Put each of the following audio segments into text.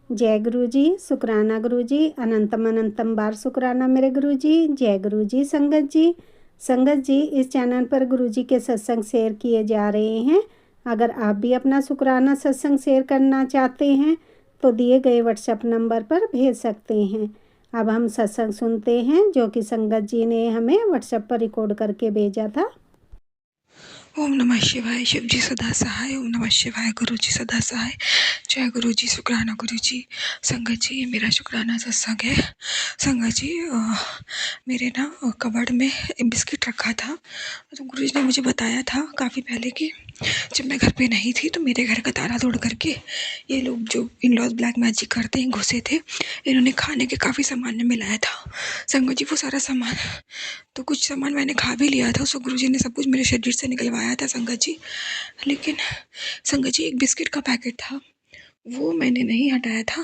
जय गुरु जी, शुक्राना गुरु जी, अनंतम अनंतम बार शुक्राना मेरे गुरु जी। जय गुरु जी। संगत जी इस चैनल पर गुरु जी के सत्संग शेयर किए जा रहे हैं। अगर आप भी अपना शुक्राना सत्संग शेयर करना चाहते हैं तो दिए गए व्हाट्सएप नंबर पर भेज सकते हैं। अब हम सत्संग सुनते हैं जो कि संगत जी ने हमें व्हाट्सएप पर रिकॉर्ड करके भेजा था। ओम नमः शिवाय। शिव जी सदा सहाय। ओम नमः शिवाय। गुरु जी सदा सहाय। जय गुरु जी। शुक्राना गुरु जी। संगत जी, ये मेरा शुक्राना सत्संग है। संगत जी, मेरे ना कबर्ड में बिस्किट रखा था, तो गुरु जी ने मुझे बताया था काफ़ी पहले कि जब मैं घर पे नहीं थी तो मेरे घर का ताला तोड़ करके ये लोग जो इन लॉज ब्लैक मैजिक करते हैं घुसे थे। इन्होंने खाने के काफ़ी सामान में मिलाया था। संगत जी, वो सारा सामान, तो कुछ सामान मैंने खा भी लिया था, उसको गुरुजी ने सब कुछ मेरे शरीर से निकलवाया था संगत जी। लेकिन संगत जी, एक बिस्किट का पैकेट था, वो मैंने नहीं हटाया था।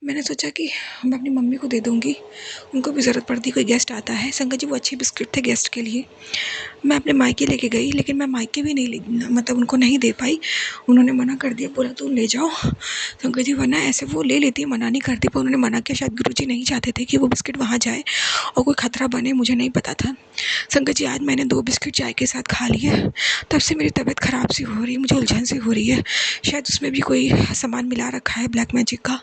मैंने सोचा कि मैं अपनी मम्मी को दे दूँगी, उनको भी ज़रूरत पड़ती, कोई गेस्ट आता है। संगत जी, वो अच्छे बिस्किट थे गेस्ट के लिए। मैं अपने मायके लेके गई, लेकिन मैं मायके भी नहीं ले, मतलब उनको नहीं दे पाई। उन्होंने मना कर दिया, बोला तुम ले जाओ। संगत जी, वरना ऐसे वो ले लेती, मना नहीं करती, पर उन्होंने मना किया। शायद गुरुजी नहीं चाहते थे कि वो बिस्किट वहाँ जाए और कोई खतरा बने, मुझे नहीं पता था। संगत जी, आज मैंने 2 बिस्किट चाय के साथ खा लिए, तब से मेरी तबीयत ख़राब सी हो रही है, मुझे उलझन सी हो रही है। शायद उसमें भी कोई सामान मिला रखा है ब्लैक मैजिक का,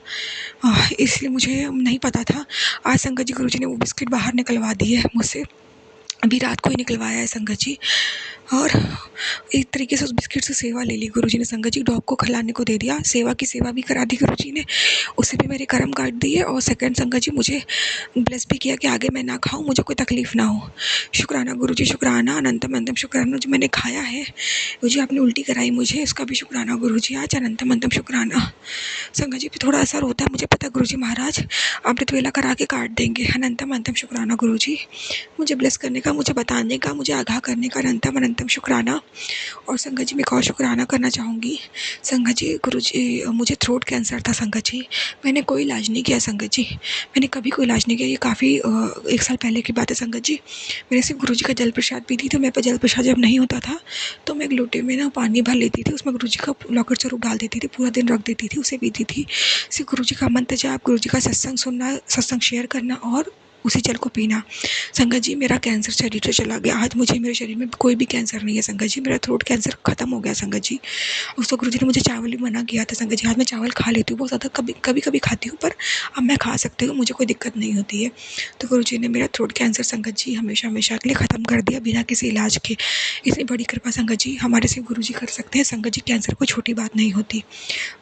इसलिए मुझे नहीं पता था। आज संगत जी, गुरुजी ने वो बिस्किट बाहर निकलवा दिए मुझसे, अभी रात को ही निकलवाया है संगत जी। और एक तरीके से उस बिस्किट से सेवा ले ली गुरुजी ने संगत जी, डॉग को खिलाने को दे दिया, सेवा की सेवा भी करा दी गुरुजी ने, उससे भी मेरे कर्म काट दिए। और सेकंड संगत जी, मुझे ब्लेस भी किया कि आगे मैं ना खाऊं, मुझे कोई तकलीफ ना हो। शुक्राना गुरुजी, शुक्राना, अनंतम अनंतम शुक्राना। जो मैंने खाया है, वो जो आपने उल्टी कराई मुझे, उसका भी शुक्राना गुरुजी आज, अनंतम अनंतम शुक्राना। संगत जी, थोड़ा असर होता है, मुझे पता है गुरुजी महाराज अमृतवेला करा के काट देंगे। अनंतम अनंतम शुक्राना गुरुजी, मुझे ब्लेस करने का, मुझे बताने का, मुझे आगाह करने का अनंतम अनंतम शुक्राना। और संगत जी, मैं एक और शुक्राना करना चाहूँगी। संगत जी, गुरुजी, मुझे थ्रोट कैंसर था संगत जी, मैंने कोई इलाज नहीं किया संगत जी, मैंने कभी कोई इलाज नहीं किया। ये काफ़ी 1 साल पहले की बात है संगत जी। मैंने सिर्फ गुरुजी का जल प्रसाद पीती थी। मेरे पास जल प्रसाद जब नहीं होता था तो मैं एक लोटे में ना पानी भर लेती थी, उसमें गुरुजी का लॉकेट स्वरूप डाल देती थी, पूरा दिन रख देती थी, उसे पीती थी। सिर्फ गुरुजी का मंत्र जाप, गुरुजी का सत्संग सुनना, सत्संग शेयर करना और उसी जल को पीना। संगत जी, मेरा कैंसर शरीर से चला गया। आज मुझे मेरे शरीर में कोई भी कैंसर नहीं है संगत जी, मेरा थ्रोट कैंसर खत्म हो गया संगत जी। उसको गुरुजी ने मुझे चावल भी मना किया था संगत जी। आज मैं चावल खा लेती हूँ, बहुत ज़्यादा कभी कभी खाती हूँ, पर अब मैं खा सकती हूँ, मुझे कोई दिक्कत नहीं होती है। तो गुरुजी ने मेरा थ्रोट कैंसर संगत जी हमेशा हमेशा के लिए ख़त्म कर दिया, बिना किसी इलाज के। इतनी बड़ी कृपा संगत जी हमारे सिर्फ गुरुजी कर सकते हैं संगत जी। कैंसर कोई छोटी बात नहीं होती।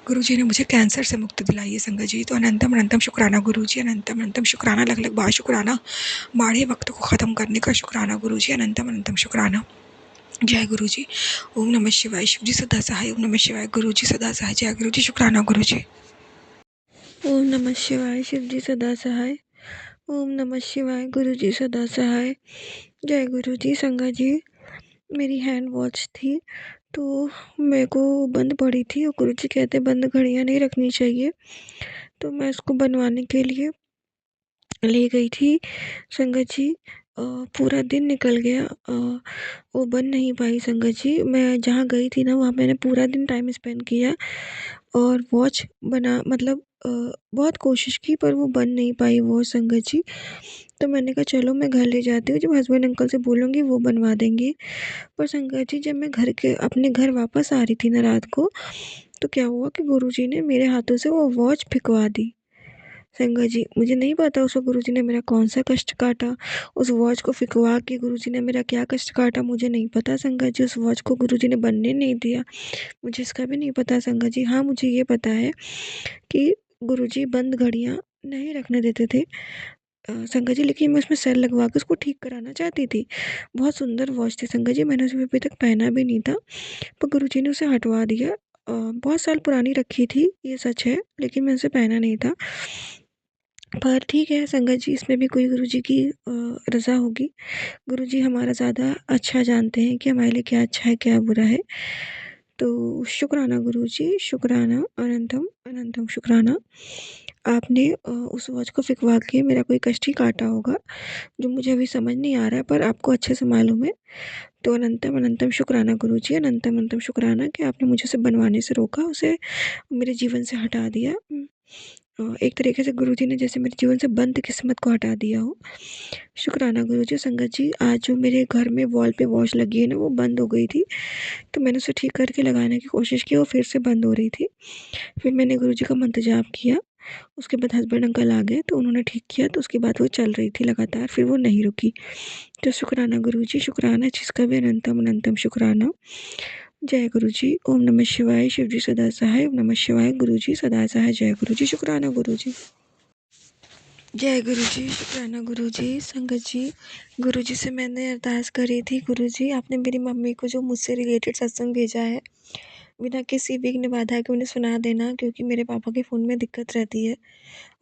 गुरुजी ने मुझे कैंसर से मुक्ति दिलाई है संगत जी, तो अनंतम अनंतम शुक्राना गुरुजी, अनंतम अनंतम शुक्राना, अलग अलग बार शुक्राना। माड़े वक्त को ख़त्म करने का शुक्राना गुरुजी, अनंतम अनंतम शुक्राना। जय गुरु जी। ओम नमः शिवाय। शिव जी सदा सहाय। ओम नमः शिवाय। गुरु जी सदा सहाय। जय गुरु जी। शुक्राना गुरु जी। ओम नमः शिवाय। शिव जी सदा सहाय। ओम नमः शिवाय। गुरु जी सदा सहाय। जय गुरु जी। संगत जी, मेरी हैंड वॉच थी, तो मेरे को बंद पड़ी थी और गुरु जी कहते बंद घड़ियाँ नहीं रखनी चाहिए, तो मैं उसको बनवाने के लिए ले गई थी संगत जी। पूरा दिन निकल गया, वो बन नहीं पाई संगत जी। मैं जहाँ गई थी ना, वहाँ मैंने पूरा दिन टाइम स्पेंड किया और वॉच बना, मतलब बहुत कोशिश की, पर वो बन नहीं पाई वॉच संगत जी। तो मैंने कहा चलो मैं घर ले जाती हूँ, जब हस्बैंड अंकल से बोलूँगी वो बनवा देंगे। पर संगत जी, जब मैं अपने घर वापस आ रही थी ना रात को, तो क्या हुआ कि गुरुजी ने मेरे हाथों से वो वॉच फेंकवा दी। संगत जी, मुझे नहीं पता उस वक़्त गुरुजी ने मेरा कौन-सा कष्ट काटा, उस वॉच को फेंकवा के गुरुजी ने मेरा क्या कष्ट काटा, मुझे नहीं पता संगत जी। उस वॉच को गुरुजी ने बनने नहीं दिया, मुझे इसका भी नहीं पता संगत जी। हाँ, मुझे ये पता है कि गुरुजी बंद घड़ियाँ नहीं रखने देते थे संगत जी, लेकिन मैं उसमें सेल लगवा के उसको ठीक कराना चाहती थी। बहुत सुंदर वॉच थी संगत जी, मैंने उसे अभी तक पहना भी नहीं था, पर गुरुजी ने उसे हटवा दिया। बहुत साल पुरानी रखी थी, ये सच है, लेकिन मैं उसे पहना नहीं था। पर ठीक है संगत जी, इसमें भी कोई गुरुजी की रज़ा होगी। गुरुजी हमारा ज़्यादा अच्छा जानते हैं कि हमारे लिए क्या अच्छा है, क्या बुरा है। तो शुक्राना गुरुजी, शुक्राना, अनंतम अनंतम शुक्राना। आपने उस वॉच को फेंकवा के मेरा कोई कष्ट ही काटा होगा, जो मुझे अभी समझ नहीं आ रहा है, पर आपको अच्छे से मालूम है। तो अनंतम अनंतम शुक्राना गुरुजी, अनंतम अनंतम शुक्राना कि आपने मुझे उसे बनवाने से रोका, उसे मेरे जीवन से हटा दिया। एक तरीके से गुरुजी ने जैसे मेरे जीवन से बंद किस्मत को हटा दिया हो। शुक्राना गुरुजी। संगत जी, आज जो मेरे घर में वॉल पे वॉच लगी है ना, वो बंद हो गई थी, तो मैंने उसे ठीक करके लगाने की कोशिश की, वो फिर से बंद हो रही थी। फिर मैंने गुरुजी का मंत्र जाप किया, उसके बाद हस्बैंड अंकल आ गए तो उन्होंने ठीक किया, तो उसके बाद वो चल रही थी लगातार, फिर वो नहीं रुकी। तो शुक्राना गुरुजी, शुक्राना, जिसका भी अनंतम अनंतम शुक्राना। जय गुरुजी। ओम नमः शिवाय। शिव जी सदा सहाय। ओम नमः शिवाय। गुरुजी सदा सहाय। जय गुरुजी। शुक्राना गुरुजी। जय गुरुजी। शुक्राना गुरुजी। संगत जी, गुरुजी से मैंने अरदास करी थी, गुरुजी आपने मेरी मम्मी को जो मुझसे रिलेटेड सत्संग भेजा है, बिना किसी विघ्न बाधा के उन्हें सुना देना, क्योंकि मेरे पापा के फ़ोन में दिक्कत रहती है।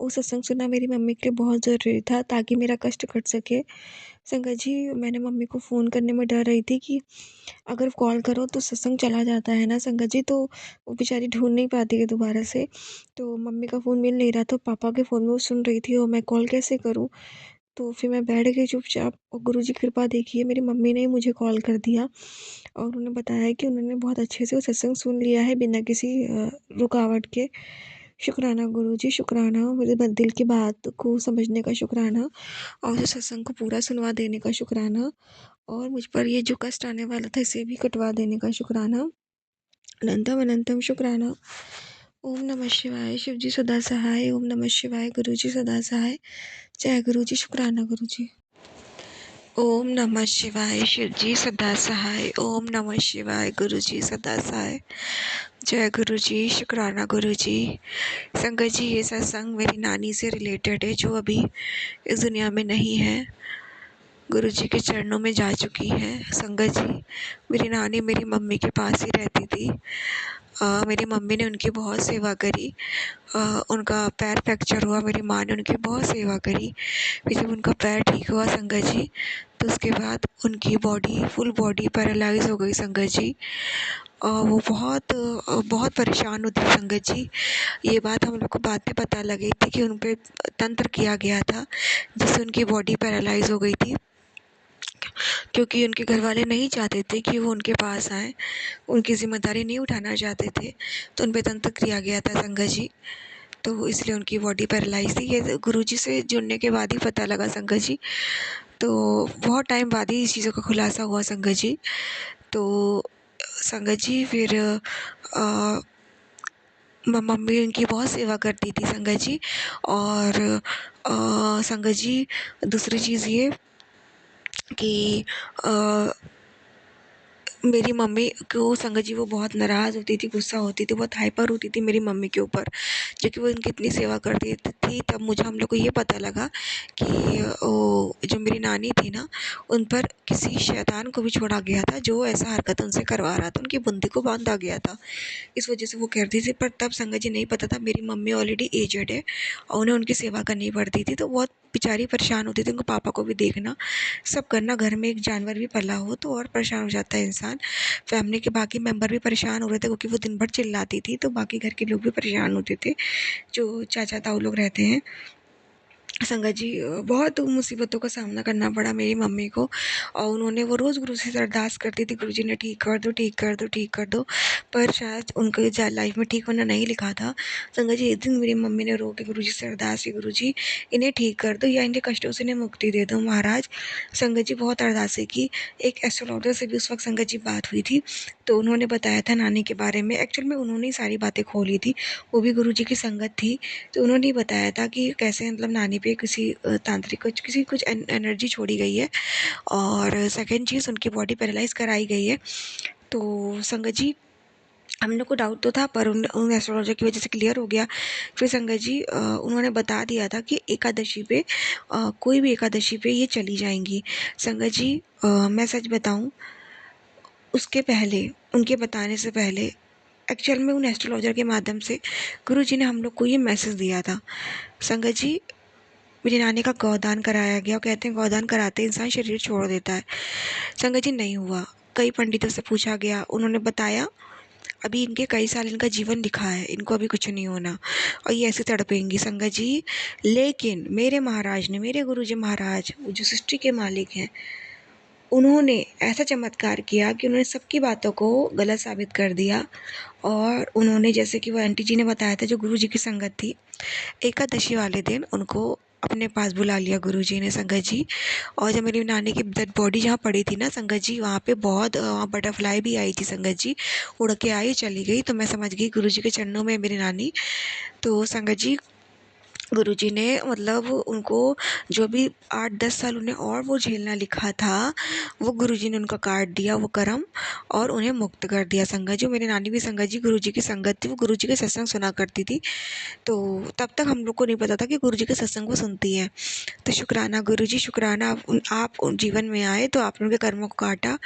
वो सत्संग सुनना मेरी मम्मी के लिए बहुत ज़रूरी था, ताकि मेरा कष्ट कट सके। संगत जी, मैंने मम्मी को फ़ोन करने में डर रही थी कि अगर कॉल करो तो सत्संग चला जाता है ना संगत जी, तो वो बेचारी ढूँढ नहीं पाती है दोबारा से। तो मम्मी का फ़ोन मिल नहीं रहा, तो पापा के फ़ोन में वो सुन रही थी और मैं कॉल कैसे करूँ? तो फिर मैं बैठ गई चुपचाप, और गुरुजी की कृपा देखिए, मेरी मम्मी ने ही मुझे कॉल कर दिया और उन्होंने बताया कि उन्होंने बहुत अच्छे से वो सत्संग सुन लिया है बिना किसी रुकावट के। शुक्राना गुरुजी, शुक्राना, मेरे दिल की बात को समझने का शुक्राना, और उस सत्संग को पूरा सुनवा देने का शुक्राना, और मुझ पर ये जो कष्ट आने वाला था इसे भी कटवा देने का शुक्राना। अनंतम अनंतम शुक्राना। ओम नमः शिवाय। शिव जी सदा सहाय। ओम नमः शिवाय। गुरु जी सदा सहाय। जय गुरु जी। शुक्राना गुरु जी। ओम नमः शिवाय। शिव जी सदा सहाय। ओम नमः शिवाय। गुरु जी सदा सहाय। जय गुरु जी। शुक्राना गुरु जी। संगत जी, ये सत्संग मेरी नानी से रिलेटेड है, जो अभी इस दुनिया में नहीं है, गुरु जी के चरणों में जा चुकी है। संगत जी, मेरी नानी मेरी मम्मी के पास ही रहती थी। मेरी मम्मी ने उनकी बहुत सेवा करी। उनका पैर फ्रैक्चर हुआ, मेरी माँ ने उनकी बहुत सेवा करी। फिर जब उनका पैर ठीक हुआ संगत जी, तो उसके बाद उनकी बॉडी, फुल बॉडी पैरालाइज हो गई संगत जी। वो बहुत परेशान होती थी संगत जी। ये बात हम लोग को बाद में पता लगी थी कि उन पे तंत्र किया गया था, जिससे उनकी बॉडी पैरालाइज हो गई थी, क्योंकि उनके घर वाले नहीं चाहते थे कि वो उनके पास आएँ, उनकी ज़िम्मेदारी नहीं उठाना चाहते थे, तो उन पे तंत्र किया गया था संगत जी। तो इसलिए उनकी बॉडी पैरालाइज़ थी। ये गुरुजी से जुड़ने के बाद ही पता लगा संगत जी। तो बहुत टाइम बाद ही इस चीज़ों का खुलासा हुआ संगत जी। तो संगत जी, फिर मम्मी उनकी बहुत सेवा करती थी संगत जी। और संगत जी, दूसरी चीज़ ये कि मेरी मम्मी को संगत जी, वो बहुत नाराज़ होती थी, गुस्सा होती थी, बहुत हाइपर होती थी मेरी मम्मी के ऊपर, क्योंकि वो उनकी इतनी सेवा करती थी। तब मुझे हम लोग को ये पता लगा कि वो जो मेरी नानी थी ना, उन पर किसी शैतान को भी छोड़ा गया था, जो ऐसा हरकत उनसे करवा रहा था, उनकी बुंदी को बांधा गया था। इस वजह से वो करती थी। पर तब संगत जी नहीं पता था मेरी मम्मी ऑलरेडी एजेड है और उन्हें उनकी सेवा करनी पड़ती थी, तो बहुत बेचारी परेशान होती थी। उनको पापा को भी देखना, सब करना, घर में एक जानवर भी पला हो तो और परेशान हो जाता है इंसान। फैमिली के बाकी मेंबर भी परेशान हो रहे थे, क्योंकि वो दिन भर चिल्लाती थी, तो बाकी घर के लोग भी परेशान होते थे, जो चाचा ताऊ लोग रहते हैं। संगत जी, बहुत मुसीबतों का सामना करना पड़ा मेरी मम्मी को, और उन्होंने वो रोज़ गुरु से अरदास करती थी, गुरुजी ने ठीक कर दो, ठीक कर दो, ठीक कर दो, पर शायद उनके लाइफ में ठीक होना नहीं लिखा था। संगत जी, एक दिन मेरी मम्मी ने रो के गुरुजी से अरदास की, गुरुजी इन्हें ठीक कर दो या इनके कष्टों से इन्हें मुक्ति दे दो महाराज। संगत जी, बहुत अरदासें की। एक एस्ट्रोलॉजर से भी उस वक्त संगत जी बात हुई थी, तो उन्होंने बताया था नानी के बारे में। एक्चुअल में उन्होंने ही सारी बातें खोली थी, वो भी गुरुजी की संगत थी, तो उन्होंने ही बताया था कि कैसे मतलब नानी पे किसी तांत्रिक कुछ एनर्जी छोड़ी गई है, और सेकंड चीज़, उनकी बॉडी पैरालाइज़ कराई गई है। तो संगत जी, हम लोग को डाउट तो था, पर उन एस्ट्रोलॉजर की वजह से क्लियर हो गया। फिर संगत जी, उन्होंने बता दिया था कि एकादशी पे, कोई भी एकादशी पे ये चली जाएंगी। संगत जी, मैं सच बताऊं, उसके पहले, उनके बताने से पहले, एक्चुअल में उन एस्ट्रोलॉजर के माध्यम से गुरुजी ने हम लोग को ये मैसेज दिया था। संगत जी, मेरी नानी का गौदान कराया गया, और कहते हैं गौदान कराते इंसान शरीर छोड़ देता है। संगत जी, नहीं हुआ। कई पंडितों से पूछा गया, उन्होंने बताया अभी इनके कई साल इनका जीवन लिखा है, इनको अभी कुछ नहीं होना और ये ऐसे तड़पेंगी संगत जी। लेकिन मेरे महाराज ने, मेरे गुरुजी महाराज, वो जो सृष्टि के मालिक हैं, उन्होंने ऐसा चमत्कार किया कि उन्होंने सबकी बातों को गलत साबित कर दिया। और उन्होंने, जैसे कि वो आंटी जी ने बताया था, जो गुरुजी की संगत थी, एकादशी वाले दिन उनको अपने पास बुला लिया गुरुजी ने, संगत जी। और जब मेरी नानी की डेड बॉडी जहाँ पड़ी थी ना संगत जी, वहाँ पे बहुत बटरफ्लाई भी आई थी संगत जी, उड़ के आई चली गई। तो मैं समझ गई गुरुजी के चरणों में मेरी नानी। तो संगत जी, गुरुजी ने मतलब उनको जो भी 8-10 साल उन्हें और वो झेलना लिखा था, वो गुरुजी ने उनका काट दिया वो कर्म, और उन्हें मुक्त कर दिया संगत जी। मेरी नानी भी संगत जी गुरुजी की संगत थी, वो गुरुजी के सत्संग सुना करती थी। तो तब तक हम लोग को नहीं पता था कि गुरुजी के सत्संग वो सुनती हैं। तो शुक्राना गुरुजी, शुक्राना आप उन जीवन में आए तो आपने उनके कर्मों को काटा,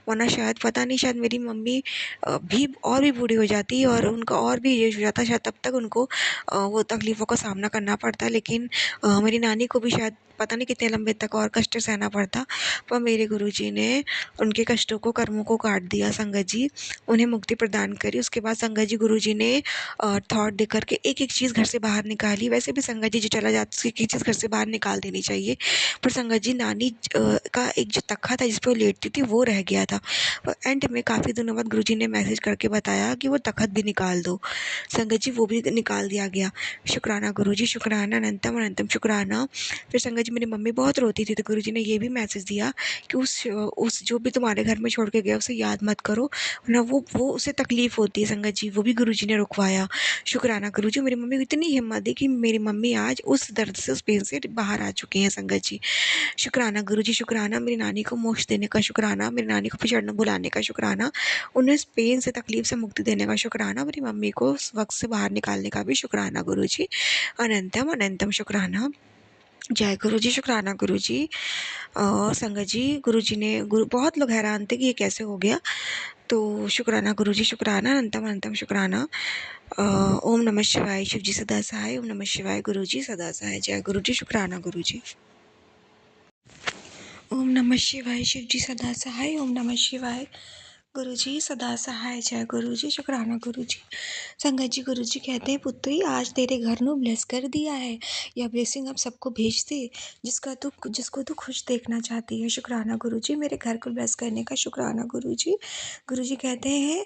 वरना शायद पता नहीं, शायद मेरी मम्मी भी और भी बूढ़ी हो जाती और उनका और भी एज हो जाता, शायद तब तक उनको वो तकलीफ़ों का सामना करना पड़ता। लेकिन मेरी नानी को भी शायद पता नहीं कितने लंबे तक और कष्ट सहना पड़ता, पर मेरे गुरुजी ने उनके कष्टों को, कर्मों को काट दिया संगत जी, उन्हें मुक्ति प्रदान करी। उसके बाद संगत जी गुरुजी ने थॉट दे करके एक-एक चीज़ घर से बाहर निकाली। वैसे भी संगत जी जो चला जाता उसकी एक-एक चीज़ घर से बाहर निकाल देनी चाहिए, पर संगत जी नानी का एक जो तख़्ता था जिस पे वो लेटती थी वो रह गया था। एंड में काफ़ी दिनों बाद गुरुजी ने मैसेज करके बताया कि वो तख़्त भी निकाल दो। संगत जी वो भी निकाल दिया गया। शुक्राना गुरुजी, शुक्राना, अनंतम अनंतम शुक्राना। फिर संगत जी, मेरी मम्मी बहुत रोती थी, तो गुरुजी ने ये भी मैसेज दिया कि उस जो भी तुम्हारे घर में छोड़ के गया उसे याद मत करो, वरना वो उसे तकलीफ़ होती है संगत जी, वो भी गुरुजी ने रुकवाया। शुक्राना गुरुजी, मेरी मम्मी को इतनी हिम्मत दी कि मेरी मम्मी आज उस दर्द से, उस पेन से बाहर आ चुकी हैं संगत जी। शुक्राना गुरुजी, शुक्राना, मेरी नानी को मोक्ष देने का शुक्राना, मेरी नानी को अपने चरणों बुलाने का शुक्राना, उन्हें इस पेन से, तकलीफ़ से मुक्ति देने का शुक्राना, मेरी मम्मी को उस वक़्त से बाहर निकालने का भी शुक्राना गुरुजी। अनंतम अनंतम शुक्राना। जय गुरुजी, शुक्राना गुरुजी। और संगत जी, गुरुजी ने बहुत लोग हैरान थे कि ये कैसे हो गया। तो शुक्राना गुरुजी, शुक्राना, अनंतम अनंतम शुक्राना। ओम नमः शिवाय, शिव जी सदा सहाय। ओम नमः शिवाय, गुरुजी सदा सहाय। जय गुरुजी, शुक्राना गुरुजी। ओम नमः शिवाय, शिव जी सदा सहाय। ओम नमः शिवाय, गुरुजी सदा सहाय। जय गुरुजी, शुक्राना गुरुजी। संगत जी, गुरुजी कहते हैं, पुत्री आज तेरे घर ਨੂੰ ब्लेस कर दिया है। यह ब्लेसिंग अब सबको भेज दे जिसको तू खुश देखना चाहती है। शुक्राना गुरुजी, मेरे घर को ब्लेस करने का शुक्राना गुरुजी। गुरुजी कहते हैं,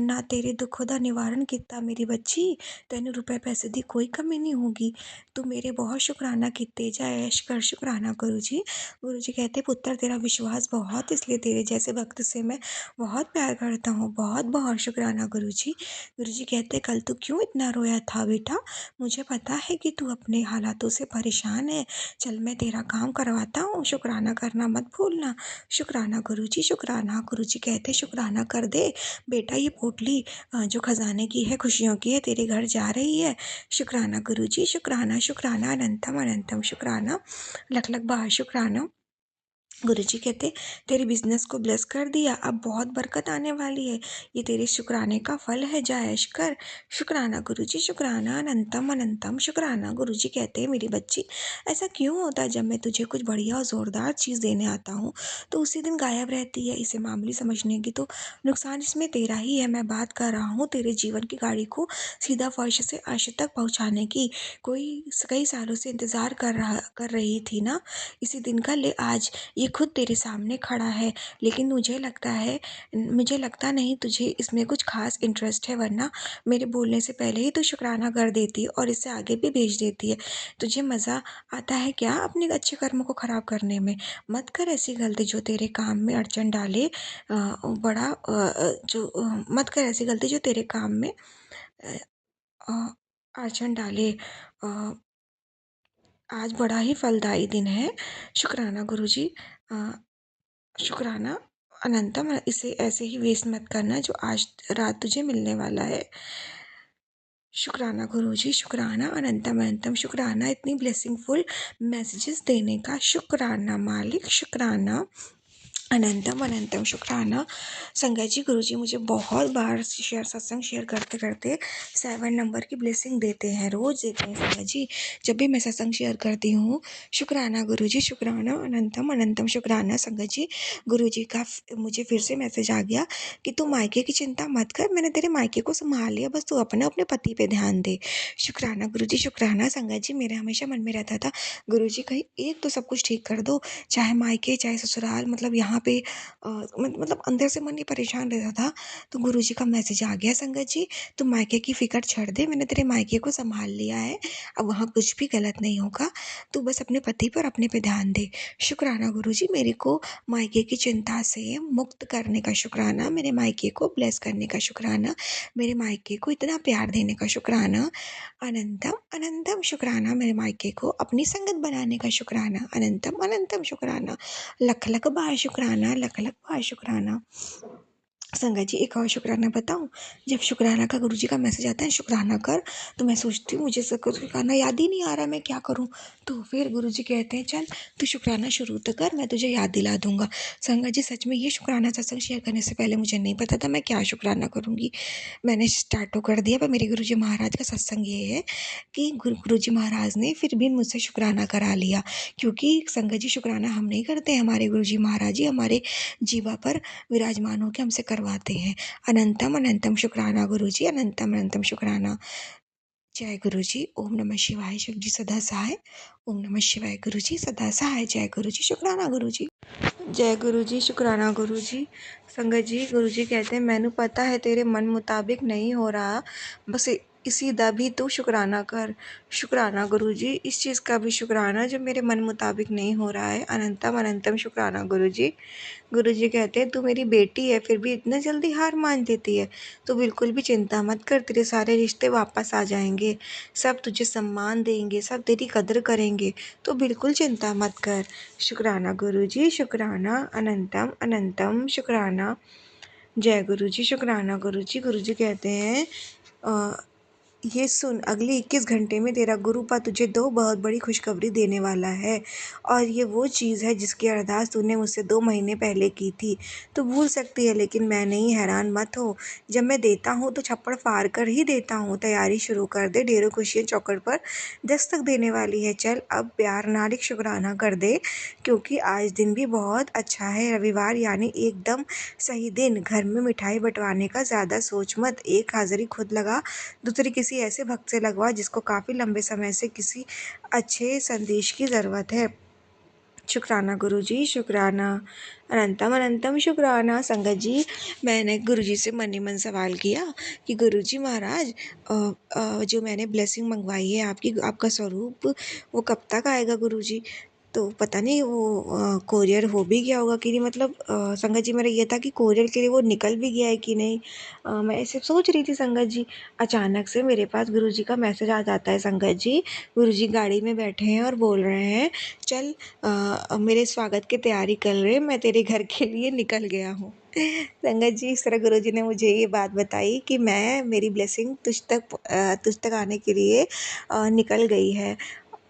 ना तेरे दुखों ਦਾ निवारण ਕੀਤਾ मेरी बच्ची, ਤੈਨੂੰ रुपए पैसे ਦੀ कोई कमी नहीं होगी। तू मेरे बहुत शुक्राना कीते जा ऐश कर। शुक्राना गुरुजी। गुरुजी कहते, पुत्र तेरा विश्वास बहुत, इसलिए तेरे जैसे भक्त से मैं बहुत प्यार करता हूँ। बहुत बहुत शुक्राना गुरुजी। गुरुजी कहते, कल तू क्यों इतना रोया था बेटा, मुझे पता है कि तू अपने हालातों से परेशान है। चल मैं तेरा काम करवाता हूँ, शुक्राना करना मत भूलना। शुक्राना गुरुजी, शुक्राना। गुरुजी कहते, शुक्राना कर दे बेटा, ये पोटली जो खजाने की है, खुशियों की है, तेरे घर जा रही है। शुक्राना गुरुजी, शुक्राना, शुक्राना, अनंतम अनंतम शुक्राना, लख लख बार शुक्राना। गुरुजी कहते, तेरे बिजनेस को ब्लेस कर दिया, अब बहुत बरकत आने वाली है, ये तेरे शुक्राने का फल है, जा ऐश कर। शुक्राना गुरुजी, शुक्राना, अनंतम अनंतम शुक्राना। गुरुजी कहते हैं, मेरी बच्ची ऐसा क्यों होता है, जब मैं तुझे कुछ बढ़िया और ज़ोरदार चीज़ देने आता हूँ तो उसी दिन गायब रहती है। इसे मामूली समझने की तो नुकसान इसमें तेरा ही है। मैं बात कर रहा हूँ तेरे जीवन की गाड़ी को सीधा फर्श से अर्श तक पहुँचाने की। कई सालों से इंतज़ार कर रही थी ना इसी दिन का, ले आज ये खुद तेरे सामने खड़ा है। लेकिन मुझे लगता नहीं तुझे इसमें कुछ खास इंटरेस्ट है, वरना मेरे बोलने से पहले ही तू शुक्राना कर देती और इससे आगे भी भेज देती है। तुझे मज़ा आता है क्या अपने अच्छे कर्मों को ख़राब करने में? मत कर ऐसी गलती जो तेरे काम में अड़चन डाले। मत कर ऐसी गलती जो तेरे काम में अड़चन डाले। आज बड़ा ही फलदायी दिन है। शुक्राना गुरुजी। शुक्राना अनंतम, इसे ऐसे ही वेस्ट मत करना जो आज रात तुझे मिलने वाला है। शुक्राना गुरुजी, शुक्राना, अनंतम अनंतम शुक्राना, इतनी ब्लेसिंगफुल मैसेजेस देने का शुक्राना मालिक। शुक्राना अनंतम अनंतम शुक्राना। संगत जी, गुरुजी मुझे बहुत बार सत्संग शेयर करते करते 7 नंबर की ब्लेसिंग देते हैं, रोज़ देते हैं संगत जी, जब भी मैं सत्संग शेयर करती हूँ। शुक्राना गुरुजी, शुक्राना, अनंतम अनंतम शुक्राना। संगत जी, गुरुजी का मुझे फिर से मैसेज आ गया कि तू मायके की चिंता मत कर, मैंने तेरे मायके को संभाल लिया, बस तू अपने पति पे ध्यान दे। शुक्राना गुरुजी, शुक्राना। संगत जी, मेरे हमेशा मन में रहता था, गुरुजी कहीं एक तो सब कुछ ठीक कर दो, चाहे मायके चाहे ससुराल, मतलब यहाँ पे मतलब अंदर से मन ही परेशान रहता था। तो गुरुजी का मैसेज आ गया, संगत जी तू मायके की फ़िक्र छोड़ दे, मैंने तेरे मायके को सँभाल लिया है, अब वहाँ कुछ भी गलत नहीं होगा, तू बस अपने पति पर अपने पे ध्यान दे। शुक्राना गुरुजी, मेरे को मायके की चिंता से मुक्त करने का शुक्राना, मेरे मायके को ब्लेस करने का शुक्राना, मेरे मायके को इतना प्यार देने का शुक्राना, अनंतम अनंतम शुक्राना, मेरे मायके को अपनी संगत बनाने का शुक्राना, अनंतम अनंतम शुक्राना, लख लख बार शुक्राना, लख लख बार शुक्राना। संगत जी एक और शुक्राना बताऊँ? जब शुक्राना का गुरुजी का मैसेज आता है शुक्राना कर, तो मैं सोचती हूँ मुझे शुक्राना याद ही नहीं आ रहा, मैं क्या करूँ? तो फिर गुरुजी कहते हैं चल तू शुक्राना शुरू तो कर, मैं तुझे याद दिला दूँगा। संगत जी सच में ये शुक्राना सत्संग शेयर करने से पहले मुझे नहीं पता था मैं क्या शुक्राना करूँगी। मैंने स्टार्ट तो कर दिया, पर मेरे गुरुजी महाराज का सत्संग ये है कि गुरुजी महाराज ने फिर भी मुझसे शुक्राना करा लिया, क्योंकि संगत जी शुक्राना हम नहीं करते, हमारे गुरुजी महाराज जी हमारे जीवा पर विराजमान होकर हमसे करवाते हैं। अनंतम अनंतम शुक्राना गुरुजी, अनंतम अनंतम शुक्राना। जय गुरुजी, ओम नमः शिवाय, शिव जी सदा सहाय। ओम नमः शिवाय गुरुजी, सदा सहाय। जय गुरुजी, शुक्राना गुरुजी। जय गुरुजी, शुक्राना गुरुजी। संगत जी गुरुजी कहते हैं मैनू पता है तेरे मन मुताबिक नहीं हो रहा, बस इसी दा भी तू शुक्राना कर। शुक्राना गुरुजी, इस चीज़ का भी शुक्राना जो मेरे मन मुताबिक नहीं हो रहा है। अनंतम अनंतम शुक्राना गुरुजी। गुरुजी कहते हैं तू मेरी बेटी है फिर भी इतना जल्दी हार मान देती है, तो बिल्कुल भी चिंता मत कर, तेरे सारे रिश्ते वापस आ जाएंगे, सब तुझे सम्मान देंगे, सब तेरी कदर करेंगे, तो बिल्कुल चिंता मत कर। शुक्राना गुरुजी, शुक्राना, अनंतम अनंतम शुक्राना। जय गुरुजी, शुक्राना गुरुजी। गुरुजी कहते हैं ये सुन, अगले 21 घंटे में तेरा गुरुपा तुझे 2 बहुत बड़ी खुशखबरी देने वाला है, और ये वो चीज़ है जिसकी अरदास तूने मुझसे 2 महीने पहले की थी। तू भूल सकती है लेकिन मैं नहीं, हैरान मत हो। जब मैं देता हूँ तो छप्पड़ फाड़ कर ही देता हूँ। तैयारी शुरू कर दे, ढेरों खुशियाँ चौखट पर दस्तक देने वाली है। चल अब प्यार नारिक शुक्राना कर दे, क्योंकि आज दिन भी बहुत अच्छा है, रविवार यानी एकदम सही दिन। घर में मिठाई बँटवाने का ज़्यादा सोच मत, एक हाज़िरी खुद लगा, दूसरी किसी ऐसे भक्त से लगवा जिसको काफ़ी लंबे समय से किसी अच्छे संदेश की ज़रूरत है। शुक्राना गुरुजी, शुक्राना, अनंतम अनंतम शुक्राना। संगत जी मैंने गुरुजी से मन ही मन सवाल किया कि गुरुजी महाराज जो मैंने ब्लेसिंग मंगवाई है आपकी, आपका स्वरूप वो कब तक आएगा गुरुजी? तो पता नहीं वो कोरियर हो भी गया होगा कि नहीं, मतलब संगत जी मेरा ये था कि कोरियर के लिए वो निकल भी गया है कि नहीं। मैं ऐसे सोच रही थी संगत जी, अचानक से मेरे पास गुरुजी का मैसेज आ जाता है। संगत जी गुरुजी गाड़ी में बैठे हैं और बोल रहे हैं चल मेरे स्वागत की तैयारी कर रहे, मैं तेरे घर के लिए निकल गया हूँ। संगत जी इस तरह गुरुजी ने मुझे ये बात बताई कि मैं, मेरी ब्लेसिंग तुझ तक आने के लिए निकल गई है,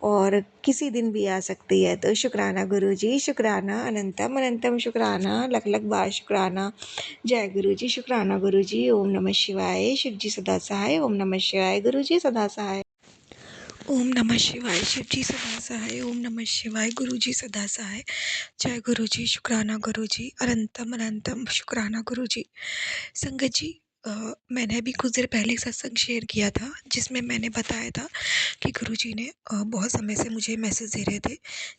और किसी दिन भी आ सकती है। तो शुक्राना गुरुजी, शुक्राना, अनंतम अनंतम शुक्राना, लख लख बार शुक्राना। जय गुरुजी, शुक्राना गुरुजी। ओम नमः शिवाय, शिव जी सदा सहाय। ओम नमः शिवाय गुरुजी, सदा सहाय। ओम नमः शिवाय, शिव जी सदा सहाय। ओम नमः शिवाय, गुरु जी सदा सहाय। जय गुरु जी, शुक्राना गुरु जी, अनंतम अनंतम शुक्राना गुरु जी। संगत जी मैंने अभी कुछ देर पहले एक सत्संग शेयर किया था जिसमें मैंने बताया था कि गुरुजी ने बहुत समय से मुझे मैसेज दे रहे थे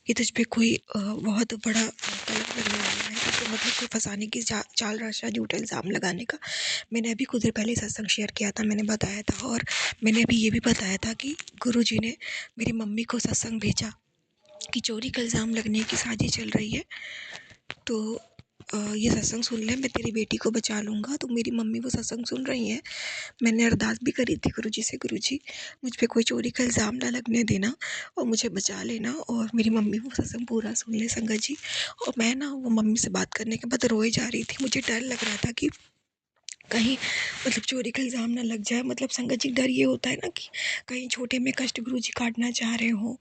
कि तुझ पे कोई बहुत बड़ा कलंक लगने वाला है, तो मतलब कोई फंसाने की चाल रचा, झूठा इल्ज़ाम लगाने का। मैंने अभी कुछ देर पहले सत्संग शेयर किया था, मैंने बताया था, और मैंने अभी ये भी बताया था कि गुरुजी ने मेरी मम्मी को सत्संग भेजा कि चोरी का इल्ज़ाम लगने की साजिश चल रही है, तो ये सत्संग सुन ले, मैं तेरी बेटी को बचा लूँगा। तो मेरी मम्मी वो सत्संग सुन रही हैं। मैंने अरदास भी करी थी गुरुजी से, गुरुजी मुझ पे कोई चोरी का इल्ज़ाम ना लगने देना और मुझे बचा लेना, और मेरी मम्मी वो सत्संग पूरा सुन ले संगत जी। और मैं ना वो मम्मी से बात करने के बाद रोए जा रही थी, मुझे डर लग रहा था कि कहीं मतलब चोरी का इल्ज़ाम ना लग जाए। मतलब संगत जी डर ये होता है ना कि कहीं छोटे में कष्ट गुरुजी काटना चाह रहे हों,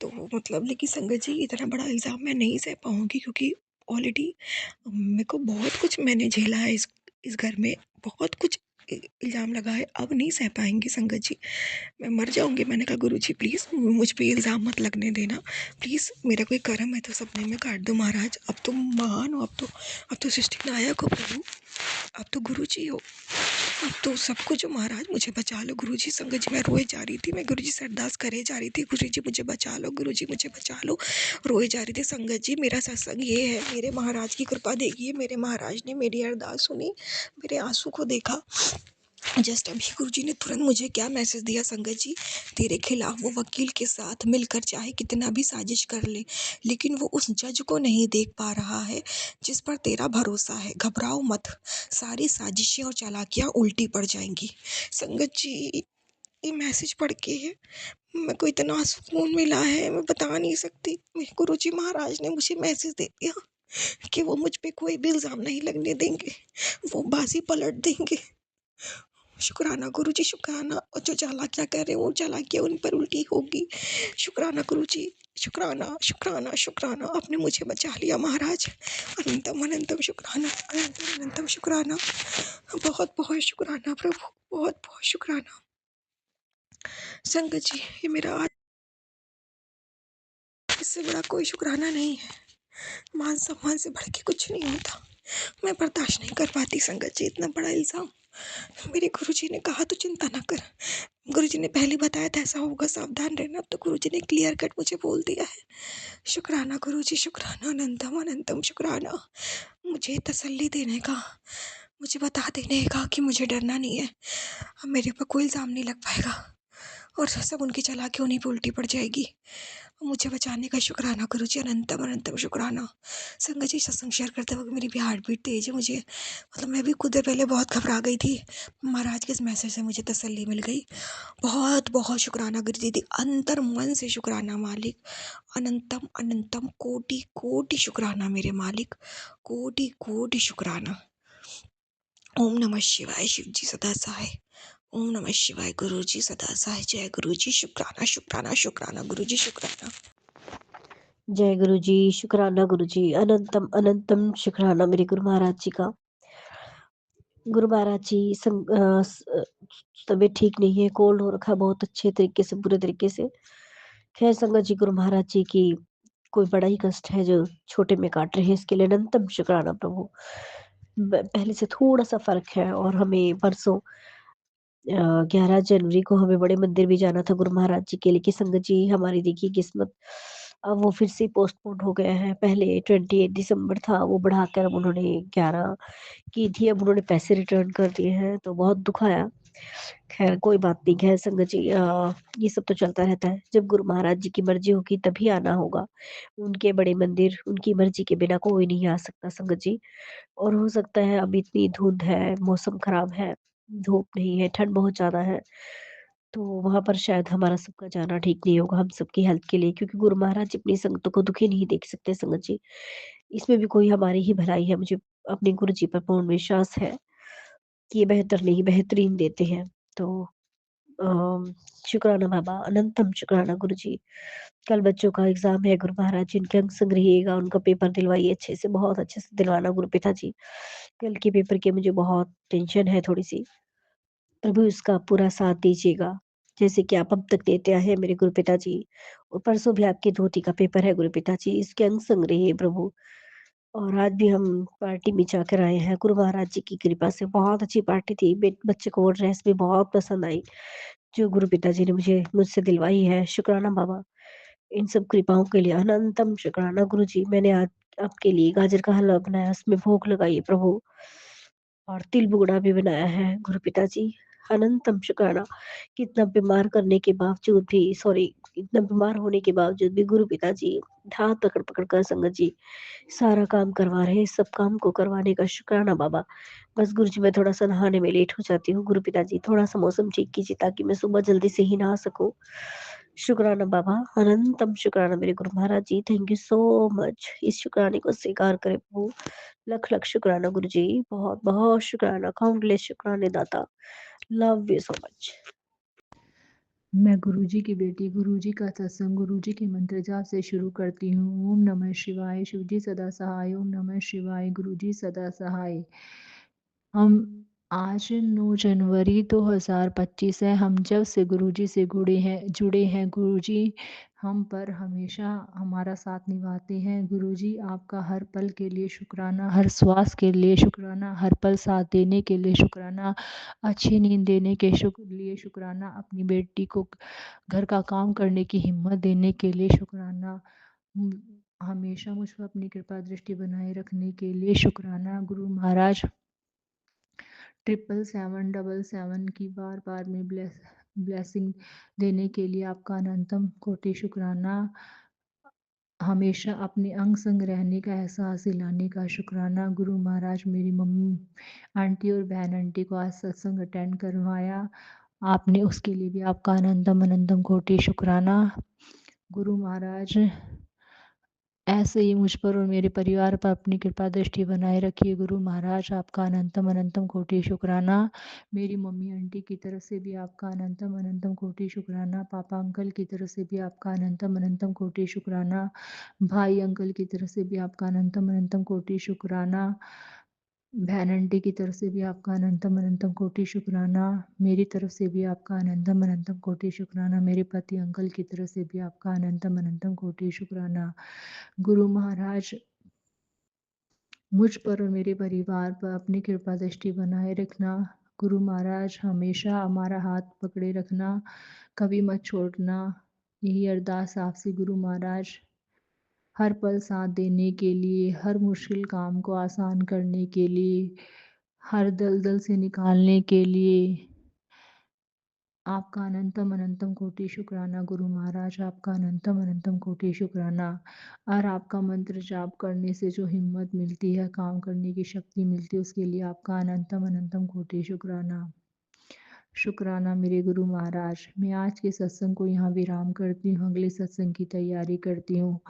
तो मतलब लेकिन संगत जी इतना बड़ा इल्ज़ाम मैं नहीं सह पाऊँगी, क्योंकि ऑलरेडी मेरे को बहुत कुछ मैंने झेला है इस घर में, बहुत कुछ इल्ज़ाम लगा है, अब नहीं सह पाएँगी संगत जी, मैं मर जाऊँगी। मैंने कहा गुरुजी प्लीज़ मुझ पे इल्ज़ाम मत लगने देना, प्लीज़ मेरा कोई कर्म है तो सपने में काट दो महाराज, अब तो महान हो, अब तो सृष्टि नायक हो प्रभु, अब तो गुरुजी हो। अब तो सब कुछ महाराज मुझे बचा लो गुरुजी। संगत जी मैं रोए जा रही थी, मैं गुरुजी से अरदास करे जा रही थी, गुरुजी मुझे बचा लो, गुरुजी मुझे बचा लो, रोए जा रही थी। संगत जी मेरा सत्संग ये है, मेरे महाराज की कृपा देखिए, मेरे महाराज ने मेरी अरदास सुनी, मेरे आंसू को देखा। जस्ट अभी गुरुजी ने तुरंत मुझे क्या मैसेज दिया, संगत जी तेरे खिलाफ वो वकील के साथ मिलकर चाहे कितना भी साजिश कर ले, लेकिन वो उस जज को नहीं देख पा रहा है जिस पर तेरा भरोसा है। घबराओ मत, सारी साजिशें और चालाकियां उल्टी पड़ जाएंगी। संगत जी ये मैसेज पढ़ के मेरे को इतना सुकून मिला है, मैं बता नहीं सकती। मेरे गुरुजी महाराज ने मुझे मैसेज दे दिया कि वो मुझ पे कोई भी इल्ज़ाम नहीं लगने देंगे, वो बाजी पलट देंगे। शुक्राना गुरुजी, शुक्राना। और जो चालाकियाँ कर रहे हैं वो चालाकियाँ उन पर उल्टी होगी। शुक्राना गुरुजी, शुक्राना शुक्राना शुक्राना, आपने मुझे बचा लिया महाराज। अनंतम अनंतम शुक्राना, अनंतम अनंतम शुक्राना। बहुत बहुत शुक्राना प्रभु, बहुत बहुत शुक्राना। संगत जी ये मेरा आज इससे बड़ा कोई शुक्राना नहीं है। मान सम्मान से बढ़ के कुछ नहीं होता। मैं बर्दाश्त नहीं कर पाती संगत जी इतना बड़ा इल्ज़ाम। मेरे गुरुजी ने कहा तो चिंता ना कर, गुरुजी ने पहले बताया था ऐसा होगा, सावधान रहना। अब तो गुरुजी ने क्लियर कट मुझे बोल दिया है। शुक्राना गुरुजी, शुक्राना, अनंतम अनंतम शुक्राना। मुझे तसल्ली देने का, मुझे बता देने का कि मुझे डरना नहीं है, अब मेरे ऊपर कोई इल्ज़ाम नहीं लग पाएगा और सब उनकी चालाकी उन्हीं पे उल्टी पड़ जाएगी। मुझे बचाने का शुक्राना गुरुजी, अनंतम अनंतम शुक्राना। संगत जी सत्संग शेयर करते वक्त मेरी भी हार्ट बीट तेज है। मुझे मतलब मैं भी खुद देर पहले बहुत घबरा गई थी, महाराज के इस मैसेज से मुझे तसल्ली मिल गई। बहुत बहुत शुक्राना गुरु दीदी, अंतर मन से शुक्राना मालिक। अनंतम अनंतम कोटि कोटि शुक्राना मेरे मालिक, कोटि कोटि शुक्राना। ओम नमः शिवाय, शिव जी सदा सहाय। ओम नमः शिवाय, गुरु जी सदा सहाय। जय गुरु जी, शुक्राना शुक्राना शुक्राना गुरु जी, शुक्राना। जय गुरु जी, शुक्राना गुरु जी, अनंतम अनंतम शुक्राना मेरे गुरु महाराज जी का। गुरु महाराज जी तबीयत ठीक नहीं है, कोल्ड हो रखा है बहुत अच्छे तरीके से, बुरे तरीके से। खैर संगत जी, गुरु महाराज जी की कोई बड़ा ही कष्ट है जो छोटे में काट रहे हैं, इसके लिए अनंतम शुक्राना प्रभु। पहले से थोड़ा सा फर्क है और हमें परसों 11 जनवरी को हमें बड़े मंदिर भी जाना था गुरु महाराज जी के लिए कि संगत जी हमारी देखिए किस्मत, अब वो फिर से पोस्टपोन हो गया है। पहले 28 दिसंबर था, वो बढ़ाकर अब उन्होंने 11 की थी, अब उन्होंने पैसे रिटर्न कर दिए हैं, तो बहुत दुख आया। खैर कोई बात नहीं, खैर संगत जी ये सब तो चलता रहता है। जब गुरु महाराज जी की मर्जी होगी तभी आना होगा। उनके बड़े मंदिर उनकी मर्जी के बिना कोई नहीं आ सकता संगत जी। और हो सकता है अब इतनी धुंध है, मौसम खराब है, धूप नहीं है, ठंड बहुत ज़्यादा है, तो वहाँ पर शायद हमारा सबका जाना ठीक नहीं होगा हम सबकी हेल्थ के लिए, क्योंकि गुरु महाराज अपनी संगतों को दुखी नहीं देख सकते संगत जी। इसमें भी कोई हमारी ही भलाई है, मुझे अपने गुरु जी पर पूर्ण विश्वास है कि ये बेहतर नहीं बेहतरीन देते हैं। तो अ, शुक्राना बाबा, अनंतम शुक्राना गुरु जी। कल बच्चों का एग्ज़ाम है गुरु महाराज जी, उनके अंक संग्रहिएगा, उनका पेपर दिलवाइए अच्छे से, बहुत अच्छे से दिलवाना गुरु पिताजी। कल के पेपर की मुझे बहुत टेंशन है थोड़ी-सी, प्रभु इसका पूरा साथ दीजिएगा, जैसे कि आप अब तक देते आए हैं मेरे गुरु पिताजी। और परसों भी आपकी धोती का पेपर है गुरु पिताजी, इसके अंक संग्रहिए प्रभु। और आज भी हम पार्टी में जाकर आए हैं गुरु महाराज जी की कृपा से, बहुत अच्छी पार्टी थी। बच्चे को वो ड्रेस भी बहुत पसंद आई, जो गुरु पिताजी ने मुझसे दिलवाई है। शुक्राना बाबा, इन सब कृपाओं के लिए अनंतम शुक्राना गुरु जी। मैंने आज आपके लिए गाजर का हलवा बनाया, उसमें भोग लगाई प्रभु, और तिल बुगड़ा भी बनाया है गुरु पिताजी। अनंतम शुक्राना, कितना बीमार करने के बावजूद भी, सॉरी, इतना बीमार होने के बावजूद भी गुरु पिताजी हाथ पकड़ पकड़ कर संगत जी सारा काम करवा रहे हैं। इस सब काम को करवाने का शुक्राना बाबा। बस गुरु जी मैं थोड़ा-सा नहाने में लेट हो जाती हूँ गुरु पिताजी, थोड़ा-सा मौसम ठीक कीजिए ताकि मैं सुबह जल्दी से ही नहा सकूँ। शुक्राना बाबा, अनंतम शुक्राना मेरे गुरु महाराज जी, थैंक यू सो मच। इस शुक्राने को स्वीकार करें प्रभु। लख लख शुक्राना गुरु जी, बहुत बहुत शुक्राना, काउंटलेस शुक्राने दाता। Love you so much. मैं गुरुजी की बेटी, गुरुजी का सत्संग, गुरुजी के मंत्र जाप से शुरू करती हूँ। ओम नमः शिवाय, शिवजी सदा सहाय। ओम नमः शिवाय, गुरुजी सदा सहाय। हम आज 9 जनवरी 2025 है। हम जब से गुरुजी से जुड़े हैं गुरुजी हम पर हमेशा हमारा साथ निभाते हैं। गुरुजी आपका हर पल के लिए शुक्राना, हर श्वास के लिए शुक्राना, हर पल साथ देने के लिए शुक्राना, अच्छी नींद देने के लिए शुक्राना, अपनी बेटी को घर का काम करने की हिम्मत देने के लिए शुक्राना, हमेशा मुझ पर अपनी कृपा दृष्टि बनाए रखने के लिए शुक्राना। गुरु महाराज 777 की बार बार में ब्लेसिंग देने के लिए आपका अनंतम कोटि शुक्राना। हमेशा अपने अंग संग रहने का एहसास दिलाने का शुक्राना। गुरु महाराज मेरी मम्मी आंटी और बहन आंटी को आज सत्संग अटेंड करवाया आपने, उसके लिए भी आपका अनंतम अनंतम कोटि शुक्राना। गुरु महाराज ऐसे ही मुझ पर और मेरे परिवार पर अपनी कृपा दृष्टि बनाए रखिए। गुरु महाराज आपका अनंतम अनंतम कोटि शुक्राना। मेरी मम्मी आंटी की तरफ से भी आपका अनंतम अनंतम कोटि शुक्राना। पापा अंकल की तरफ से भी आपका अनंतम अनंतम कोटि शुक्राना। भाई अंकल की तरफ से भी आपका अनंतम अनंतम कोटि शुक्राना। बहन आंटी की तरफ से भी आपका अनंतम अनंतम कोटि शुक्राना। मेरी तरफ से भी आपका अनंतम अनंतम कोटि शुक्राना। मेरे पति अंकल की तरफ से भी आपका अनंतम अनंतम कोटि शुक्राना। गुरु महाराज मुझ पर और मेरे परिवार पर अपनी कृपा दृष्टि बनाए रखना। गुरु महाराज हमेशा हमारा हाथ पकड़े रखना, कभी मत छोड़ना। यही अरदास आपसे गुरु महाराज, हर पल साथ देने के लिए, हर मुश्किल काम को आसान करने के लिए, हर दलदल से निकालने के लिए आपका अनंतम अनंतम कोटि शुक्राना। गुरु महाराज आपका अनंतम अनंतम कोटि शुक्राना। और आपका मंत्र जाप करने से जो हिम्मत मिलती है, काम करने की शक्ति मिलती है, उसके लिए आपका अनंतम अनंतम कोटि शुक्राना। शुक्राना मेरे गुरु महाराज। मैं आज के सत्संग को यहाँ विराम करती हूँ, अगले सत्संग की तैयारी करती हूँ।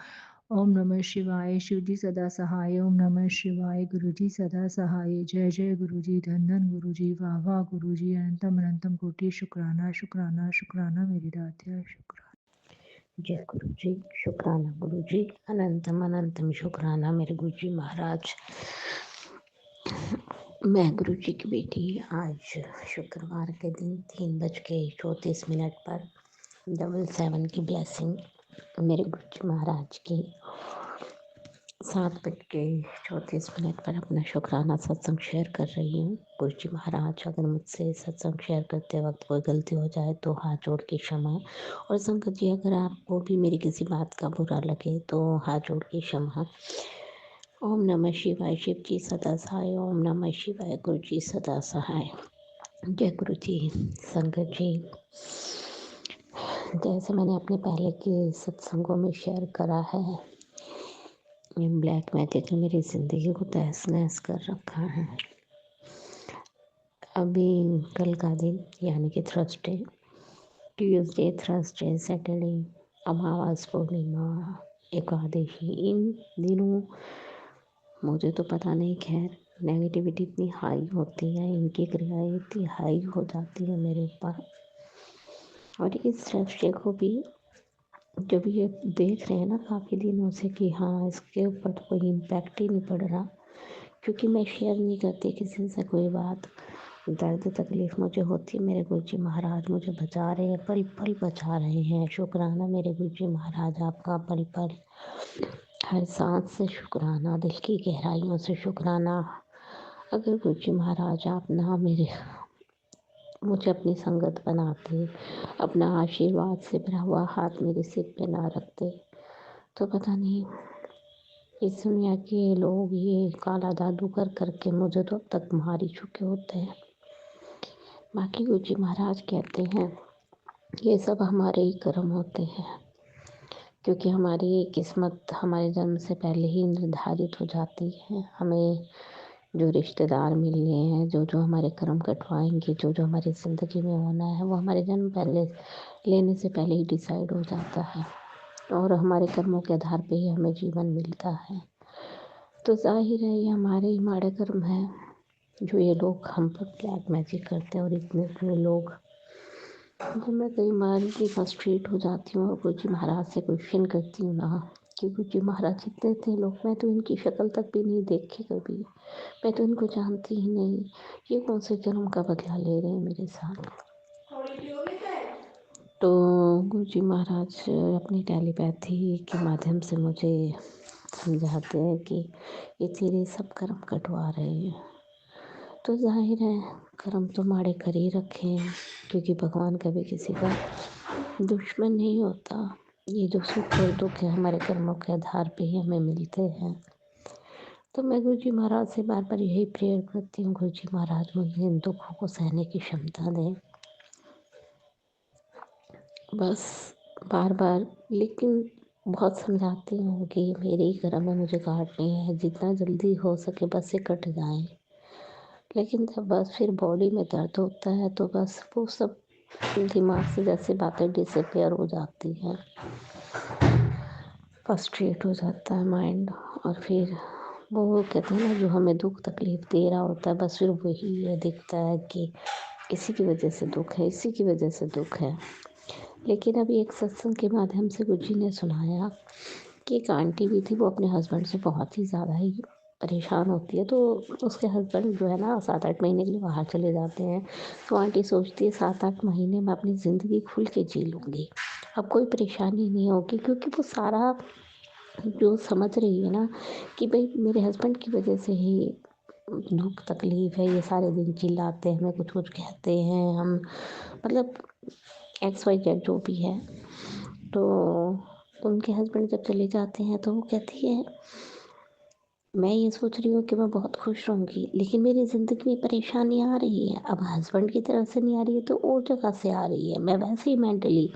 ओम नमः शिवाय। शिव जी सदा सहाय। ओम नमः शिवाय। गुरु जी सदा सहाय। जय जय गुरु जी, धन धन गुरु जी, वाह वाह गुरु जी, अनंतम अनंतम कोटि शुक्राना शुक्राना शुक्राना मेरी राधे शुक्राना। जय गुरु जी, शुक्राना गुरु जी, अनंतम अनंतम शुक्राना मेरे गुरु जी महाराज। मैं गुरु जी की बेटी आज शुक्रवार के दिन 3:34 पर 777 की ब्लेसिंग मेरे गुरु जी महाराज की 7:34 पर अपना शुक्राना सत्संग शेयर कर रही हूँ। गुरु जी महाराज, अगर मुझसे सत्संग शेयर करते वक्त कोई गलती हो जाए तो हाथ जोड़ के क्षमा। और संगत जी, अगर आपको भी मेरी किसी बात का बुरा लगे तो हाथ जोड़ के क्षमा। ओम नमः शिवाय। शिव जी सदा सहाय। ओम नमः शिवाय। गुरु जी सदा सहाय। जय गुरु जी। संगत जी, जैसे मैंने अपने पहले के सत्संगों में शेयर करा है, ब्लैक मैजिक ने मेरी ज़िंदगी को तहस नहस कर रखा है। अभी कल का दिन यानी कि थर्सडे, ट्यूसडे, थर्सडे, सैटरडे, अमावस, पूर्णिमा, एकादशी, इन दिनों मुझे तो पता नहीं, खैर नेगेटिविटी इतनी हाई होती है, इनकी क्रियाएं इतनी हाई हो जाती है मेरे ऊपर। और इस थर्सडे को भी जब ये देख रहे हैं ना काफ़ी दिनों से कि हाँ इसके ऊपर तो कोई इम्पैक्ट ही नहीं पड़ रहा, क्योंकि मैं शेयर नहीं करती किसी से कोई बात। दर्द तकलीफ़ मुझे होती है, मेरे गुरु जी महाराज मुझे बचा रहे हैं, पल पल बचा रहे हैं। शुक्राना मेरे गुरु जी महाराज आपका, पल पल हर सांस से शुक्राना, दिल की गहराइयों से शुक्राना। अगर गुरु जी महाराज आप ना मुझे अपनी संगत बनाते, अपना आशीर्वाद से भरा हुआ हाथ मेरे सिर पे ना रखते, तो पता नहीं इस दुनिया के लोग ये काला जादू कर करके मुझे तो अब तक मार ही चुके होते हैं। बाकी गुरु जी महाराज कहते हैं ये सब हमारे ही कर्म होते हैं, क्योंकि हमारी किस्मत हमारे जन्म से पहले ही निर्धारित हो जाती है। हमें जो रिश्तेदार मिलने हैं, जो जो हमारे कर्म कटवाएंगे, जो जो हमारी ज़िंदगी में होना है, वो हमारे जन्म पहले लेने से पहले ही डिसाइड हो जाता है, और हमारे कर्मों के आधार पे ही हमें जीवन मिलता है। तो जाहिर है ये हमारे ही माड़े कर्म हैं जो ये लोग हम पर ब्लैक मैजिक करते हैं। और इतने जो लोग, तो मैं कई बार भी फ्रस्ट्रेट हो जाती हूँ और गुरु जी महाराज से क्वेश्चन करती हूँ ना कि गुरु जी महाराज इतने थे लोग, मैं तो इनकी शक्ल तक भी नहीं देखी कभी, मैं तो इनको जानती ही नहीं, ये कौन से जन्म का बदला ले रहे हैं मेरे साथ। तो गुरु जी महाराज अपनी टेलीपैथी के माध्यम से मुझे समझाते हैं कि ये तेरे सब कर्म कटवा रहे हैं। तो जाहिर है कर्म तो माड़े कर ही रखे हैं, क्योंकि भगवान कभी किसी का दुश्मन नहीं होता। ये जो सुख और दुख है हमारे कर्मों के आधार पे ही हमें मिलते हैं। तो मैं गुरु जी महाराज से बार बार यही प्रेयर करती हूँ, गुरु जी महाराज मुझे इन दुखों को सहने की क्षमता दें, बस बार बार। लेकिन बहुत समझाती हूँ कि मेरे ही कर्म है, मुझे काटनी है, जितना जल्दी हो सके बस ये कट जाए। लेकिन जब बस फिर बॉडी में दर्द होता है तो बस वो सब दिमाग से जैसे बातें डिसअपेयर हो जाती हैं, फ्रस्ट्रेट हो जाता है माइंड। और फिर वो कहते हैं ना, जो हमें दुख तकलीफ दे रहा होता है बस फिर वही ये दिखता है कि इसी की वजह से दुख है, इसी की वजह से दुख है। लेकिन अभी एक सत्संग के माध्यम से गुरु जी ने सुनाया कि एक आंटी भी थी, वो अपने हस्बैंड से बहुत ही ज़्यादा ही परेशान होती है। तो उसके हस्बैंड जो है ना 7-8 महीने के लिए बाहर चले जाते हैं। तो आंटी सोचती है 7-8 महीने में अपनी ज़िंदगी खुल के जी लूँगी, अब कोई परेशानी नहीं होगी, क्योंकि वो सारा जो समझ रही है ना कि भाई मेरे हस्बैंड की वजह से ही दुख तकलीफ है, ये सारे दिन चिल्लाते हैं, हमें कुछ कुछ कहते हैं, हम मतलब XYZ जो भी है। तो उनके हस्बैंड जब चले जाते हैं तो वो कहती है मैं ये सोच रही हूँ कि मैं बहुत खुश रहूँगी, लेकिन मेरी ज़िंदगी में परेशानी आ रही है। अब हस्बैंड की तरफ से नहीं आ रही है तो और जगह से आ रही है। मैं वैसे ही मेंटली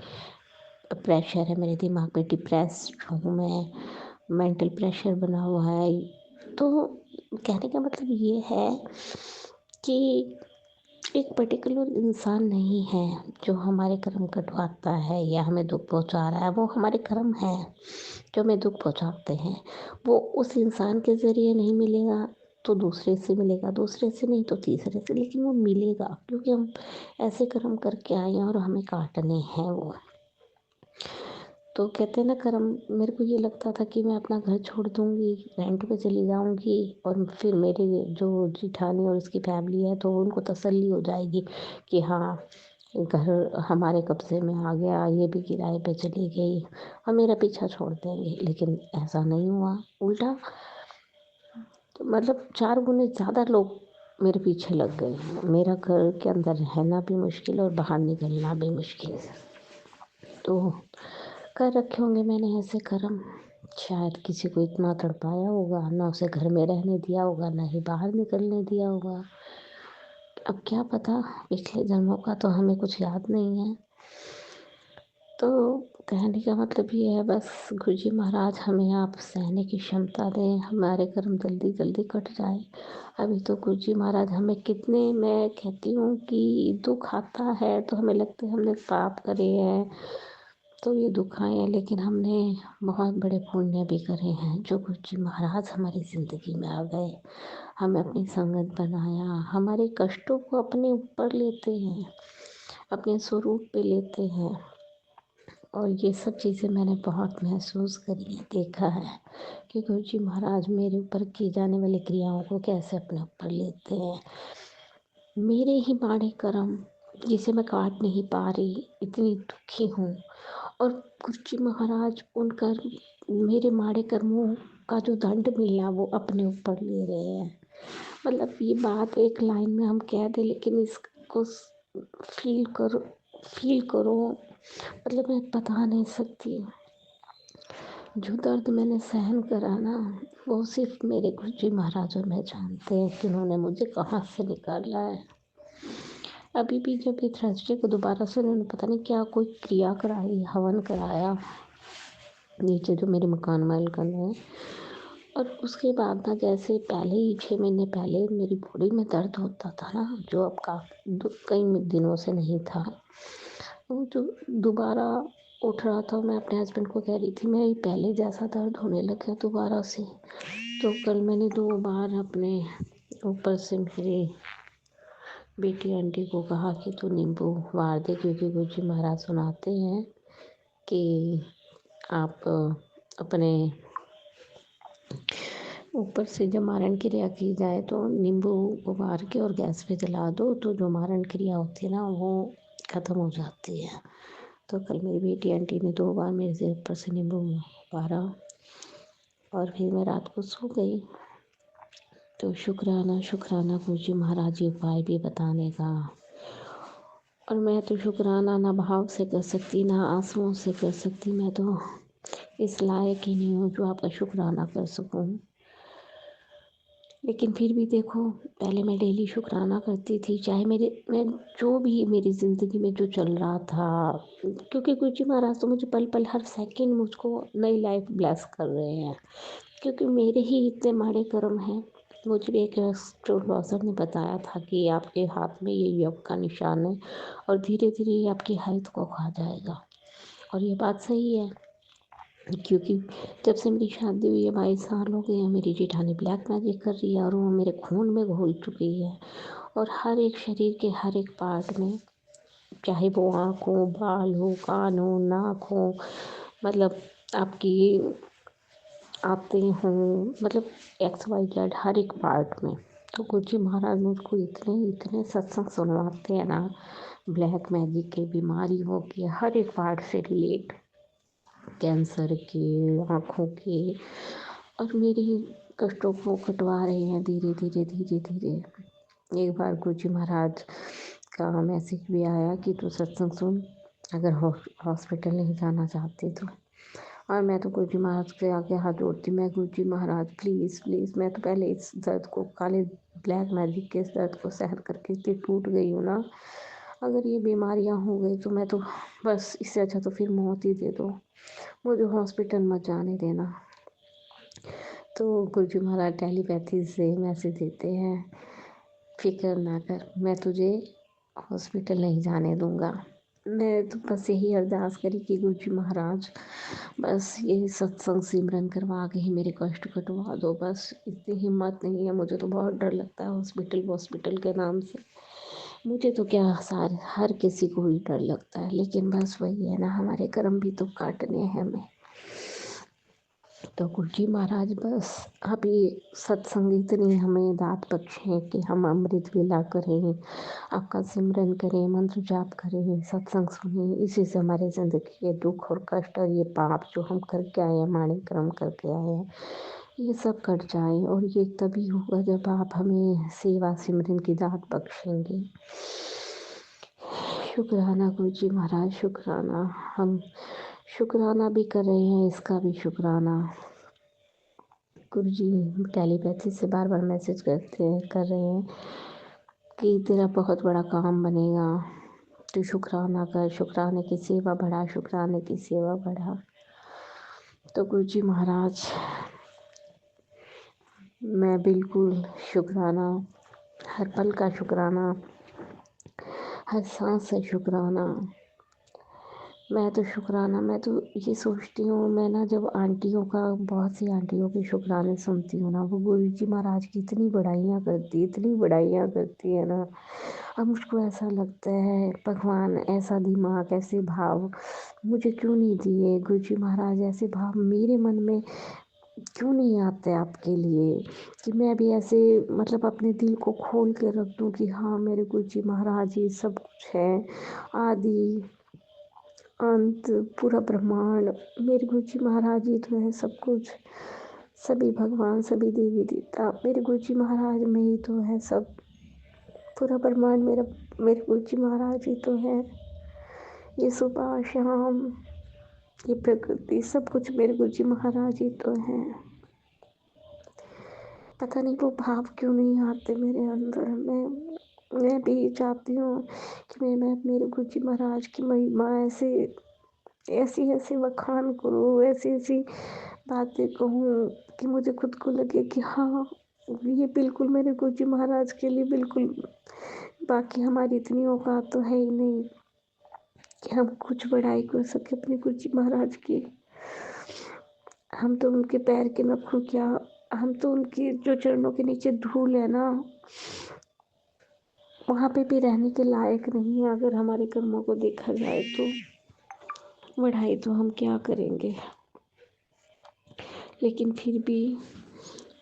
प्रेशर है मेरे दिमाग में, डिप्रेस्ड हूँ मैं, मेंटल प्रेशर बना हुआ है। तो कहने का मतलब ये है कि एक पर्टिकुलर इंसान नहीं है जो हमारे कर्म कटवाता है या हमें दुख पहुंचा रहा है, वो हमारे कर्म है जो हमें दुख पहुंचाते हैं। वो उस इंसान के ज़रिए नहीं मिलेगा तो दूसरे से मिलेगा, दूसरे से नहीं तो तीसरे से, लेकिन वो मिलेगा, क्योंकि हम ऐसे कर्म करके आए हैं और हमें काटने हैं वो। तो कहते हैं ना कर्म, मेरे को ये लगता था कि मैं अपना घर छोड़ दूँगी, रेंट पे चली जाऊँगी और फिर मेरे जो जेठानी और उसकी फैमिली है तो उनको तसल्ली हो जाएगी कि हाँ घर हमारे कब्जे में आ गया, ये भी किराए पे चली गई और मेरा पीछा छोड़ देंगे। लेकिन ऐसा नहीं हुआ, उल्टा तो मतलब 4 गुने ज़्यादा लोग मेरे पीछे लग गए। मेरा घर के अंदर रहना भी मुश्किल और बाहर निकलना भी मुश्किल। तो कर रखे होंगे मैंने ऐसे कर्म, शायद किसी को इतना तड़पाया होगा, ना उसे घर में रहने दिया होगा, ना ही बाहर निकलने दिया होगा। अब क्या पता, पिछले जन्मों का तो हमें कुछ याद नहीं है। तो कहने का मतलब ये है बस, गुरु जी महाराज हमें आप सहने की क्षमता दें, हमारे कर्म जल्दी जल्दी कट जाए। अभी तो गुरु जी महाराज हमें कितने, मैं कहती हूँ कि दुख आता है तो हमें लगता है हमने पाप करे हैं तो ये दुख आए हैं, लेकिन हमने बहुत बड़े पुण्य भी करे हैं जो गुरु जी महाराज हमारी ज़िंदगी में आ गए, हमें अपनी संगत बनाया, हमारे कष्टों को अपने ऊपर लेते हैं, अपने स्वरूप पे लेते हैं। और ये सब चीज़ें मैंने बहुत महसूस करी है, देखा है कि गुरु जी महाराज मेरे ऊपर की जाने वाली क्रियाओं को कैसे अपने ऊपर लेते हैं। मेरे ही माड़े कर्म जिसे मैं काट नहीं पा रही, इतनी दुखी हूँ, और गुरु जी महाराज उनका मेरे माड़े कर्मों का जो दंड मिलना वो अपने ऊपर ले रहे हैं। मतलब ये बात एक लाइन में हम कह दें, लेकिन इसको फील करो, मतलब मैं बता नहीं सकती। जो दर्द मैंने सहन करा ना, वो सिर्फ मेरे गुरु जी महाराज और मैं जानते हैं कि उन्होंने मुझे कहाँ से निकाला है। अभी भी जब ये थर्सडे को दोबारा से उन्होंने पता नहीं क्या कोई क्रिया कराई, हवन कराया नीचे जो मेरे मकान मालिकन है, और उसके बाद ना जैसे पहले ही 6 महीने पहले मेरी बॉडी में दर्द होता था ना, जो अब कई दिनों से नहीं था, वो जो दोबारा उठ रहा था। मैं अपने हस्बैंड को कह रही थी मैं पहले जैसा दर्द होने लग गया दोबारा से। तो कल मैंने 2 बार अपने ऊपर से मेरी बेटी आंटी को कहा कि तू नींबू वार दे, क्योंकि गुरु जी महाराज सुनाते हैं कि आप अपने ऊपर से जब मारण क्रिया की जाए तो नींबू उबाल के और गैस पे जला दो, तो जो मारण क्रिया होती है ना वो ख़त्म हो जाती है। तो कल मेरी बेटी आंटी ने 2 बार मेरे से ऊपर से नींबू उबारा और फिर मैं रात को सो गई। तो शुक्राना शुक्राना गुरुजी महाराज जी उपाय भी बताने का। और मैं तो शुक्राना ना भाव से कर सकती ना आंसुओं से कर सकती, मैं तो इस लायक ही नहीं हूँ जो आपका शुक्राना कर सकूँ। लेकिन फिर भी देखो, पहले मैं डेली शुक्राना करती थी, चाहे मैं जो भी मेरी ज़िंदगी में जो चल रहा था, क्योंकि गुरुजी महाराज तो मुझे पल पल हर सेकंड मुझको नई लाइफ ब्लेस कर रहे हैं, क्योंकि मेरे ही इतने माड़े कर्म हैं। मुझे एक एस्ट्रोलॉजर ने बताया था कि आपके हाथ में ये योग का निशान है और धीरे धीरे ये आपकी हेल्थ को खा जाएगा। और ये बात सही है, क्योंकि जब से मेरी शादी हुई है 22 साल हो गए हैं, मेरी जेठानी ब्लैक मैजिक कर रही है और वो मेरे खून में घुल चुकी है। और हर एक शरीर के हर एक पार्ट में, चाहे वो आँख हो, बाल हो, कान हो, नाक हो, मतलब आपकी आते हों, मतलब XYZ हर एक पार्ट में। तो गुरुजी महाराज मुझको इतने इतने सत्संग सुनवाते हैं ना, ब्लैक मैजिक के, बीमारियों के, हर एक पार्ट से रिलेट, कैंसर के, आँखों के, और मेरी कष्टों को कटवा रहे हैं धीरे धीरे धीरे धीरे। एक बार गुरुजी महाराज का मैसेज भी आया कि तू सत्संग सुन, अगर हॉस्पिटल नहीं जाना चाहती तो। और मैं तो गुरुजी महाराज के आगे हाथ जोड़ती, मैं गुरुजी महाराज प्लीज़ प्लीज़, मैं तो पहले इस दर्द को, काले ब्लैक मैजिक के इस दर्द को सहन करके इतनी टूट गई हूँ ना, अगर ये बीमारियाँ हो गई तो मैं तो बस, इससे अच्छा तो फिर मौत ही दे दो, मुझे हॉस्पिटल मत जाने देना। तो गुरुजी महाराज टेलीपैथी से मैसेज देते हैं, फिक्र ना कर, मैं तुझे हॉस्पिटल नहीं जाने दूंगा। मैं तो बस यही अरदास करी कि गुरुजी महाराज बस ये सत्संग सिमरन करवा के ही मेरे कष्ट कटवा दो, बस इतनी हिम्मत नहीं है, मुझे तो बहुत डर लगता है हॉस्पिटल के नाम से। मुझे तो क्या, सारे हर किसी को ही डर लगता है, लेकिन बस वही है ना, हमारे कर्म भी तो काटने हैं हमें। तो गुरुजी महाराज बस आप ये सत्संग इतनी हमें दात बख्शें कि हम अमृत वेला करें, आपका सिमरन करें, मंत्र जाप करें, सत्संग सुनें, इसी से हमारे ज़िंदगी के दुख और कष्ट और ये पाप जो हम करके आए हैं, माड़े कर्म करके आए हैं, ये सब कट जाए। और ये तभी होगा जब आप हमें सेवा सिमरन की दात बख्शेंगे। शुक्राना गुरुजी महाराज, शुक्राना। हम शुक्राना भी कर रहे हैं, इसका भी शुक्राना। गुरुजी टेलीपैथी से बार बार मैसेज कर रहे हैं कि तेरा बहुत बड़ा काम बनेगा, तो शुक्राना कर, शुक्राने की सेवा बढ़ा, शुक्राने की सेवा बढ़ा। तो गुरुजी महाराज मैं बिल्कुल शुक्राना, हर पल का शुक्राना, हर सांस से शुक्राना। मैं तो ये सोचती हूँ, मैं ना जब आंटियों का, बहुत सी आंटियों के शुक्राने सुनती हूँ ना, वो गुरुजी महाराज की इतनी बड़ाइयाँ करती है ना, अब मुझको ऐसा लगता है भगवान ऐसा दिमाग, ऐसे भाव मुझे क्यों नहीं दिए, गुरुजी महाराज ऐसे भाव मेरे मन में क्यों नहीं आते आपके लिए, कि मैं भी ऐसे मतलब अपने दिल को खोल के रख दूँ कि हाँ मेरे गुरुजी महाराज ही सब कुछ है, आदि अंत पूरा ब्रह्मांड मेरे गुरुजी महाराज ही तो है सब कुछ, सभी भगवान सभी देवी देवता मेरे गुरुजी महाराज में ही तो है सब, पूरा ब्रह्मांड मेरे गुरुजी महाराज ही तो है, ये सुबह शाम ये प्रकृति सब कुछ मेरे गुरुजी महाराज ही तो है। पता नहीं वो भाव क्यों नहीं आते मेरे अंदर। मैं भी चाहती हूँ कि मैं मेरे गुरुजी महाराज की महिमा ऐसी बखान करूँ, ऐसी बातें कहूँ कि मुझे खुद को लगे कि हाँ ये बिल्कुल मेरे गुरुजी महाराज के लिए बिल्कुल, बाकी हमारी इतनी औकात तो है ही नहीं कि हम कुछ बड़ाई कर सके अपने गुरुजी महाराज की। हम तो उनके पैर के नखुन क्या, हम तो उनकी जो चरणों के नीचे धूल है ना, वहाँ पे भी रहने के लायक नहीं है। अगर हमारे कर्मों को देखा जाए तो बढ़ाई तो हम क्या करेंगे। लेकिन फिर भी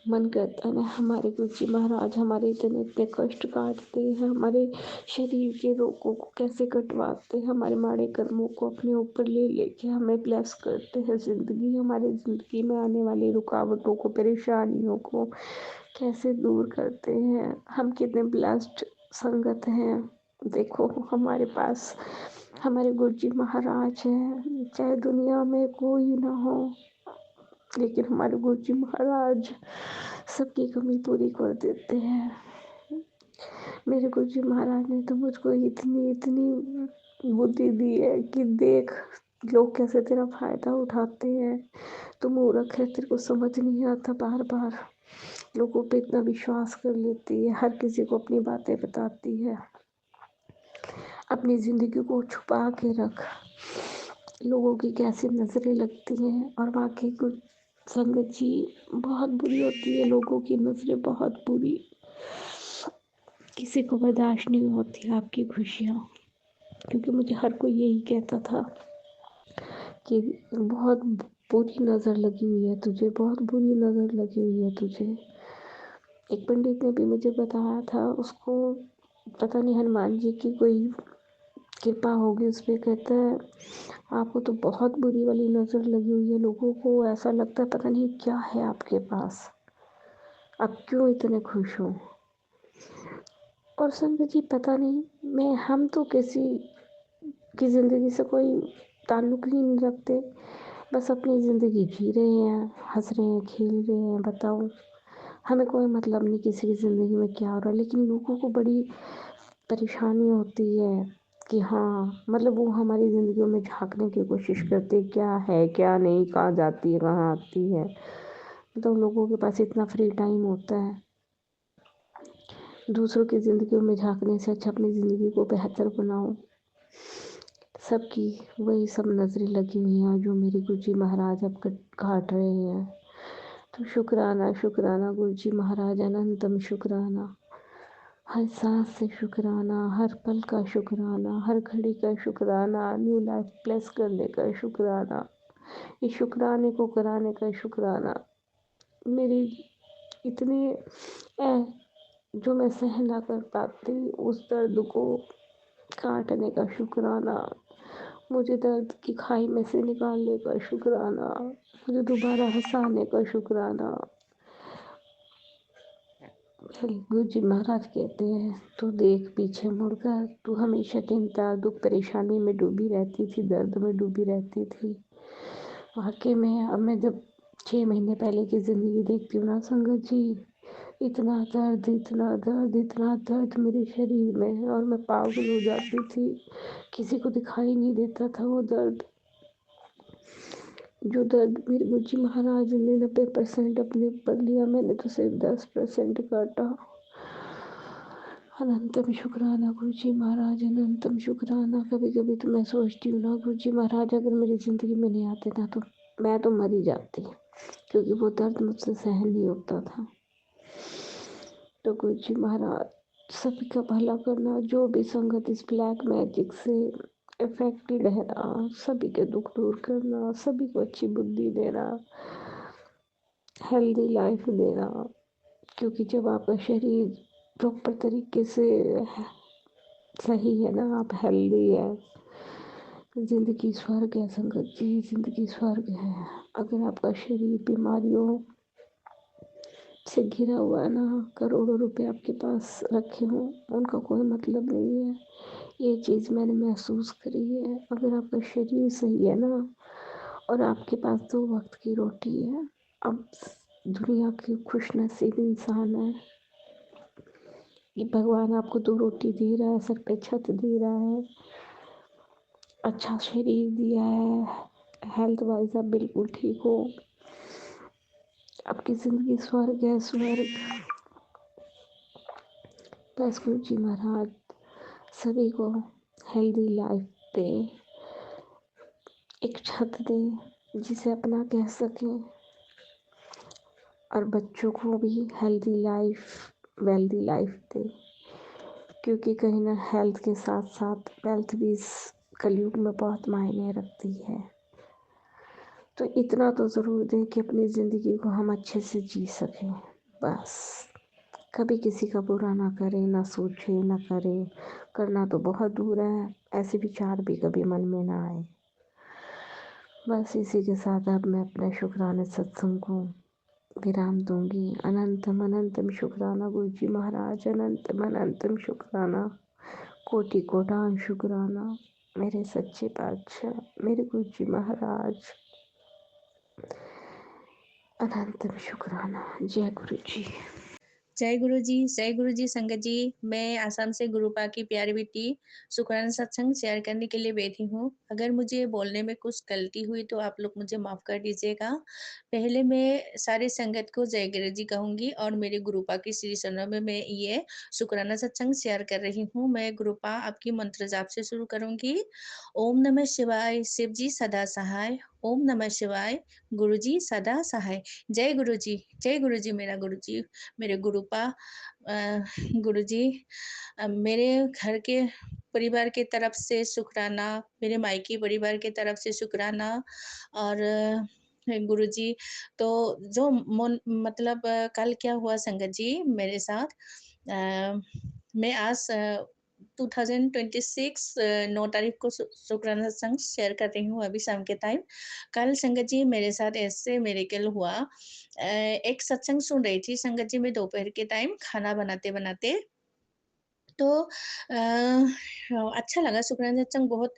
मन करता है हमारे गुरु जी महाराज हमारे इतने कष्ट काटते हैं, हमारे शरीर के रोगों को कैसे कटवाते हैं, हमारे माड़े कर्मों को अपने ऊपर ले लेके हमें ब्लेस करते हैं। हमारी ज़िंदगी में आने वाली रुकावटों को, परेशानियों को कैसे दूर करते हैं। हम कितने ब्लेस्ड संगत हैं। देखो हमारे पास हमारे गुरु जी महाराज हैं, चाहे दुनिया में कोई ना हो, लेकिन हमारे गुरु जी महाराज सबकी कमी पूरी कर देते हैं। मेरे गुरु जी महाराज ने तो मुझको इतनी बुद्धि दी है कि देख लोग कैसे तेरा फायदा उठाते हैं, तू मूर्ख है, तेरे को समझ नहीं आता, बार बार लोगों पे इतना विश्वास कर लेती है, हर किसी को अपनी बातें बताती है, अपनी जिंदगी को छुपा के रख, लोगों की कैसी नजरें लगती हैं। और वाकई कुछ संगत जी बहुत बुरी होती है, लोगों की नजरें बहुत बुरी, किसी को बर्दाश्त नहीं होती आपकी खुशियाँ। क्योंकि मुझे हर कोई यही कहता था कि बहुत बुरी नज़र लगी हुई है तुझे, बहुत बुरी नज़र लगी हुई है तुझे। एक पंडित ने भी मुझे बताया था, उसको पता नहीं हनुमान जी की कोई कृपा होगी उस पर, कहता है आपको तो बहुत बुरी वाली नज़र लगी हुई है, लोगों को ऐसा लगता है पता नहीं क्या है आपके पास, आप क्यों इतने खुश हो। और संगत जी पता नहीं हम तो किसी की ज़िंदगी से कोई ताल्लुक़ ही नहीं रखते, बस अपनी ज़िंदगी जी रहे हैं, हंस रहे हैं, खेल रहे हैं। बताओ हमें कोई मतलब नहीं किसी की ज़िंदगी में क्या हो रहा है, लेकिन लोगों को बड़ी परेशानी होती है कि हाँ मतलब वो हमारी ज़िंदगियों में झांकने की कोशिश करते हैं, क्या है क्या नहीं, कहाँ जाती है कहाँ आती है। तो लोगों के पास इतना फ्री टाइम होता है, दूसरों की ज़िंदगियों में झांकने से अच्छा अपनी ज़िंदगी को बेहतर बनाओ। सबकी वही सब नज़रें लगी हुई हैं जो मेरे गुरु जी महाराज अब काट रहे हैं। तो शुक्राना शुक्राना गुरु जी महाराज, अनंतम शुक्राना, हर सांस से शुक्राना, हर पल का शुक्राना, हर घड़ी का शुक्राना, न्यू लाइफ प्लस करने का शुक्राना, इस शुक्राने को कराने का शुक्राना, मेरी इतनी जो मैं सहन ना कर पाती उस दर्द को काटने का शुक्राना, मुझे दर्द की खाई में से निकालने का शुक्राना, मुझे दोबारा हंसाने का शुक्राना। गुरु जी महाराज कहते हैं तू देख पीछे मुड़कर, तू हमेशा चिंता दुख परेशानी में डूबी रहती थी, दर्द में डूबी रहती थी। वाकई में अब मैं जब 6 महीने पहले की ज़िंदगी देखती हूँ ना संगत जी, इतना दर्द इतना दर्द इतना दर्द मेरे शरीर में, और मैं पागल हो जाती थी, किसी को दिखाई नहीं देता था वो दर्द। जो दर्द मेरे गुरु जी महाराज ने 90% अपने ऊपर लिया, मैंने तो सिर्फ 10% काटा। अनंतम शुक्राना गुरु जी महाराज, अनंतम शुक्राना। कभी कभी तो मैं सोचती हूँ ना गुरु जी महाराज अगर मेरी ज़िंदगी में नहीं आते ना तो मैं तो मर ही जाती, क्योंकि वो दर्द मुझसे सहन नहीं होता था। तो गुरु जी महाराज सभी का भला करना, जो भी संगत इस ब्लैक मैजिक से इफेक्टेड है ना, सभी के दुख दूर करना, सभी को अच्छी बुद्धि देना, हेल्दी लाइफ देना। क्योंकि जब आपका शरीर प्रॉपर तरीके से सही है ना, आप हेल्दी है, ज़िंदगी स्वर्ग है संगत जी, ज़िंदगी स्वर्ग है। अगर आपका शरीर बीमारियों से घिरा हुआ है ना, करोड़ों रुपए आपके पास रखे हों, उनका कोई मतलब नहीं है। ये चीज़ मैंने महसूस करी है। अगर आपका शरीर सही है ना और आपके पास 2 वक्त की रोटी है, अब दुनिया के खुशनसीब इंसान है कि भगवान आपको 2 रोटी दे रहा है, सर पे छत दे रहा है, अच्छा शरीर दिया है, हेल्थ वाइज आप बिल्कुल ठीक हो, आपकी ज़िंदगी स्वर्ग है स्वर्ग। बस गुरु जी महाराज सभी को हेल्दी लाइफ दे, एक छत दे जिसे अपना कह सकें, और बच्चों को भी हेल्दी लाइफ वेल्दी लाइफ दे। क्योंकि कहीं ना हेल्थ के साथ साथ वेल्थ भी इस कलयुग में बहुत मायने रखती है। तो इतना तो ज़रूर दें कि अपनी ज़िंदगी को हम अच्छे से जी सकें। बस कभी किसी का बुरा ना करें, ना सोचें, ना करें। करना तो बहुत दूर है, ऐसे विचार भी कभी मन में ना आए। बस इसी के साथ अब मैं अपने शुक्राने सत्संग को विराम दूंगी। अनंतम अनंतम शुक्राना गुरु जी महाराज, अनंतम अनंतम शुक्राना, कोटि कोटान शुक्राना मेरे सच्चे पातशाह, मेरे गुरु जी महाराज, अनंतम शुक्राना। जय गुरु जी। जय गुरु जी संगत जी। मैं आसाम से गुरुपा की प्यारी बेटी शुक्राना सत्संग शेयर करने के लिए बैठी हूँ। अगर मुझे बोलने में कुछ गलती हुई तो आप लोग मुझे माफ़ कर दीजिएगा। पहले मैं सारी संगत को जय गुरु जी कहूँगी और मेरे गुरुपा की श्री चरणों में मैं ये शुक्राना सत्संग शेयर कर रही हूँ। मैं गुरुपा आपकी मंत्र जाप से शुरू करूँगी। ओम नमः शिवाय, शिव जी सदा सहाय। ओम नमः शिवाय, गुरु जी सदा सहाय। जय गुरु जी मेरा गुरु जी, मेरे गुरुपा गुरुजी। मेरे घर के परिवार के तरफ से शुक्राना, मेरे मायके परिवार के तरफ से शुक्राना। और गुरुजी, तो जो मतलब कल क्या हुआ संगत जी मेरे साथ, मैं आज 2026 9 तारीख को शुक्राना सत्संग शेयर कर रही हूँ अभी शाम के टाइम। कल संगत जी मेरे साथ ऐसे मेरेकल हुआ। एक सत्संग सुन रही थी संगत जी मैं दोपहर के टाइम खाना बनाते-बनाते। तो अच्छा लगा शुक्राना सत्संग, बहुत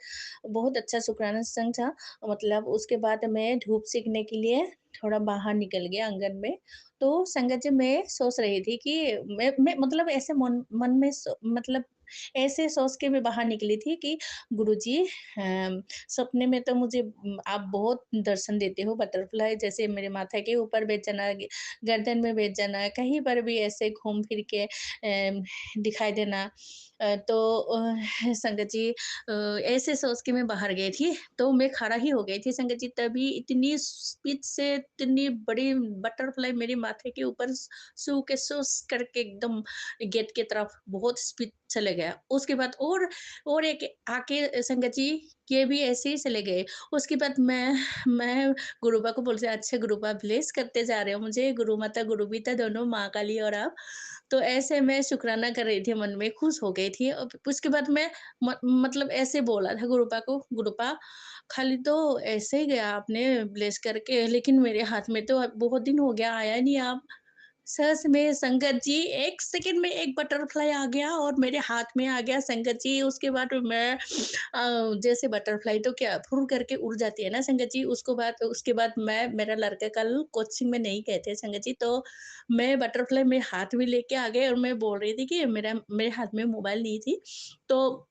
बहुत अच्छा शुक्राना सत्संग था। मतलब उसके बाद मैं धूप सेकने के लिए थोड़ा बाहर निकल गया आंगन में। तो संगत जी मैं सोच रही थी कि मैं मतलब ऐसे मन मन में मतलब ऐसे सोच के मैं बाहर निकली थी कि गुरुजी, सपने में तो मुझे आप बहुत दर्शन देते हो, बटरफ्लाई जैसे मेरे माथा के ऊपर बैठ जाना, गर्दन में बैठ जाना, कहीं पर भी ऐसे घूम फिर के दिखाई देना। तो संगत जी, ऐसे सोच के मैं बाहर गई थी, तो मैं खड़ा ही हो गई थी संगत जी, तभी इतनी स्पीड से इतनी बड़ी बटरफ्लाई मेरे माथे के ऊपर सू के सूस करके एकदम गेट की तरफ बहुत स्पीड चले गया। उसके बाद और एक आके संगत जी, ये भी ऐसे ही चले गए। उसके बाद मैं गुरुबा को बोलते, अच्छा गुरुबा ब्लेस करते जा रहे हो मुझे, गुरु माता, गुरु पिता दोनों, माँ काली और आप। तो ऐसे मैं शुक्राना कर रही थी, मन में खुश हो गई थी। उसके बाद मैं मतलब ऐसे बोला था गुरुपा को, गुरुपा खाली तो ऐसे ही गया आपने ब्लेस करके, लेकिन मेरे हाथ में तो अब बहुत दिन हो गया आया नहीं आप। सच में संगत जी, 1 सेकंड में एक बटरफ्लाई आ गया और मेरे हाथ में आ गया संगत जी। उसके बाद मैं जैसे बटरफ्लाई तो क्या फुर करके उड़ जाती है ना संगत जी, उसके बाद मैं, मेरा लड़का कल कोचिंग में नहीं गए थे संगत जी, तो मैं बटरफ्लाई मेरे हाथ में लेके आ गए और मैं बोल रही थी कि मेरे हाथ में मोबाइल नहीं थी। तो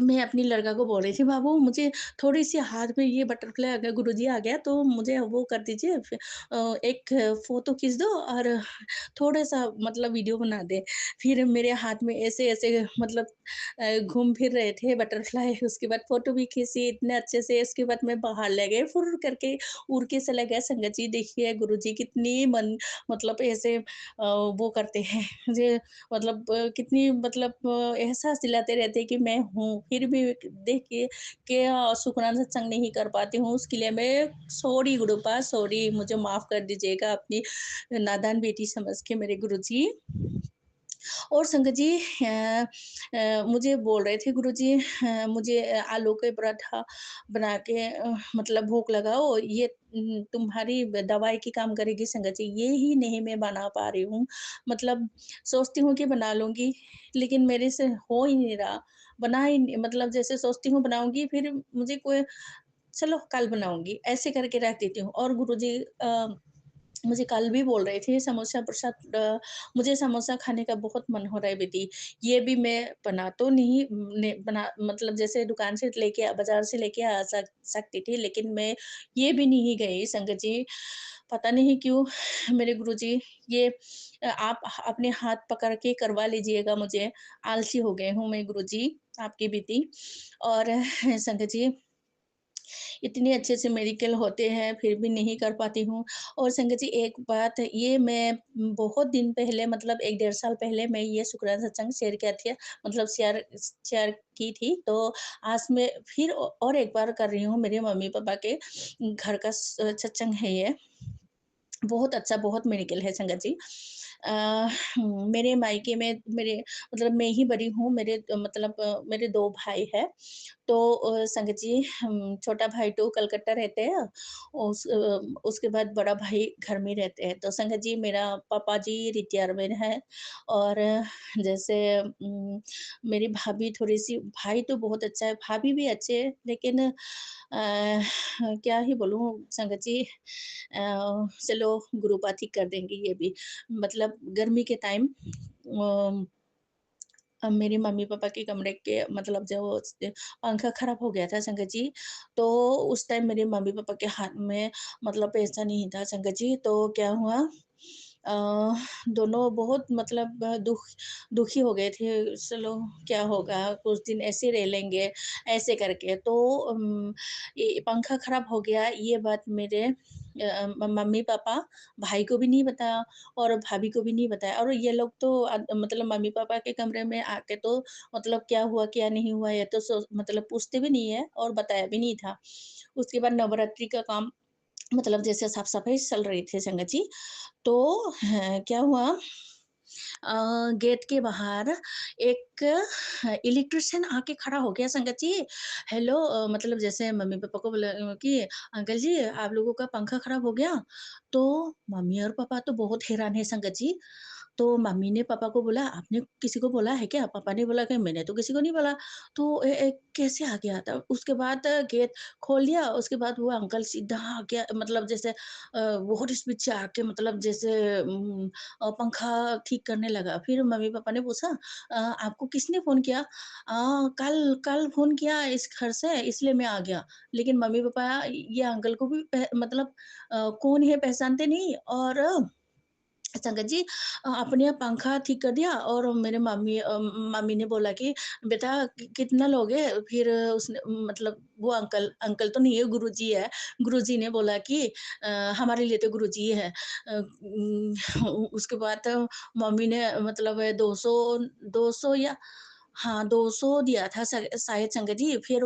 मैं अपनी लड़का को बोल रही थी, बाबू मुझे थोड़ी-सी हाथ में ये बटरफ्लाई आ गया, गुरुजी आ गया तो मुझे वो कर दीजिए, एक फ़ोटो खींच दो और थोड़ा-सा मतलब वीडियो बना दें। फिर मेरे हाथ में ऐसे-ऐसे मतलब घूम फिर रहे थे बटरफ्लाई, उसके बाद फ़ोटो भी खींची इतने अच्छे से, उसके बाद मैं बाहर ले गए, फुर्र करके उड़ के चला गया। संगत जी देखिए गुरुजी कितनी मतलब ऐसे वो करते हैं, मुझे मतलब कितनी मतलब एहसास दिलाते रहते हैं कि मैं हूँ, फिर भी देखिए कि शुक्राना सत्संग नहीं कर पाती हूँ, उसके लिए मैं सॉरी गुरुपा, सॉरी, मुझे माफ़ कर दीजिएगा अपनी नादान बेटी समझ के मेरे गुरुजी। और संगत जी, मुझे बोल रहे थे गुरुजी, मुझे आलू के पराठा बना के मतलब भूख लगाओ, ये तुम्हारी दवाई की काम करेगी संगत जी, ये ही नहीं मैं बना पा रही हूँ। मतलब सोचती हूँ कि बना लूँगी, लेकिन मेरे से हो ही नहीं रहा। बना ही नहीं, मतलब जैसे सोचती हूँ बनाऊँगी, फिर मुझे कोई चलो कल बनाऊँगी, ऐसे करके रख देती हूँ। और गुरुजी मुझे कल भी बोल रहे थे समोसा प्रसाद, मुझे समोसा खाने का बहुत मन हो रहा है बेटी। ये भी मैं बना तो नहीं ने बना मतलब जैसे दुकान से लेके बाज़ार से लेके आ सकती थी, लेकिन मैं ये भी नहीं गई संगत जी। पता नहीं क्यों मेरे गुरुजी, ये आप अपने हाथ पकड़ के करवा लीजिएगा मुझे, आलसी हो गई हूँ मैं गुरुजी, आपकी बेटी। और संगत जी, इतने अच्छे-अच्छे मेडिकल होते हैं, फिर भी नहीं कर पाती हूँ। और संगत जी एक बात ये मैं बहुत दिन पहले मतलब 1 डेढ़ साल पहले मैं ये शुक्राना सत्संग शेयर किया था मतलब शेयर की थी। तो आज मैं फिर और एक बार कर रही हूँ, मेरे मम्मी-पापा के घर का सत्संग है ये। बहुत अच्छा, बहुत मेडिकल है संगत जी। अ, मेरे मायके में मेरे मतलब मैं ही बड़ी हूँ, मेरे 2 भाई हैं। तो संगत जी छोटा भाई तो कलकत्ता रहते हैं, उसके बाद बड़ा भाई घर में रहते हैं। तो संगत जी मेरा पापा जी रिटायरमेंट है और जैसे मेरी भाभी थोड़ी-सी भाई तो बहुत अच्छा है, भाभी भी अच्छे हैं लेकिन क्या ही बोलूँ संगत जी चलो गुरुपाथी कर देंगे ये भी। मतलब गर्मी के टाइम मेरे मम्मी-पापा के कमरे के मतलब जो पंखा खराब हो गया था संगत जी, तो उस टाइम मेरे मम्मी-पापा के हाथ में मतलब पैसा नहीं था संगत जी, तो क्या हुआ अ, दोनों बहुत मतलब दुखी हो गए थे, चलो क्या होगा, कुछ दिन ऐसे रह लेंगे, ऐसे करके। तो ये पंखा खराब हो गया, ये बात मेरे मम्मी-पापा भाई को भी नहीं बताया और भाभी को भी नहीं बताया और ये लोग तो मतलब मम्मी-पापा के कमरे में आके तो मतलब क्या हुआ, क्या नहीं हुआ ये तो मतलब पूछते भी नहीं है और बताया भी नहीं था। उसके बाद नवरात्रि का काम मतलब जैसे साफ-सफाई चल रही थी संगत जी, तो क्या हुआ गेट के बाहर एक इलेक्ट्रीशियन आके खड़ा हो गया संगत जी। हेलो मतलब जैसे मम्मी-पापा को बोला कि अंकल जी आप लोगों का पंखा खराब हो गया। तो मम्मी और पापा तो बहुत हैरान है संगत जी। तो मम्मी ने पापा को बोला, "आपने किसी को बोला है क्या?" पापा ने बोला कि, "मैंने तो किसी को नहीं बोला।" तो कैसे आ गया? तब उसके बाद गेट खोल दिया, उसके बाद वो अंकल सीधा आ गया मतलब जैसे बहुत स्पीड से आके मतलब जैसे पंखा ठीक करने लगा। फिर मम्मी-पापा ने पूछा आपको किसने फ़ोन किया?" कल कल फ़ोन किया इस घर से इसलिए मैं आ गया।" लेकिन मम्मी-पापा ये अंकल को भी मतलब कौन है पहचानते नहीं और संगत जी अपने आप पंखा ठीक कर दिया और मेरे मम्मी ने बोला कि बेटा कितना लोगे? फिर उसने मतलब वो अंकल अंकल तो नहीं है गुरुजी है। गुरुजी ने बोला कि हमारे लिए तो गुरुजी है। उसके बाद मम्मी ने मतलब 200 200 या हाँ, 200 दिया था शायद संगत जी। फिर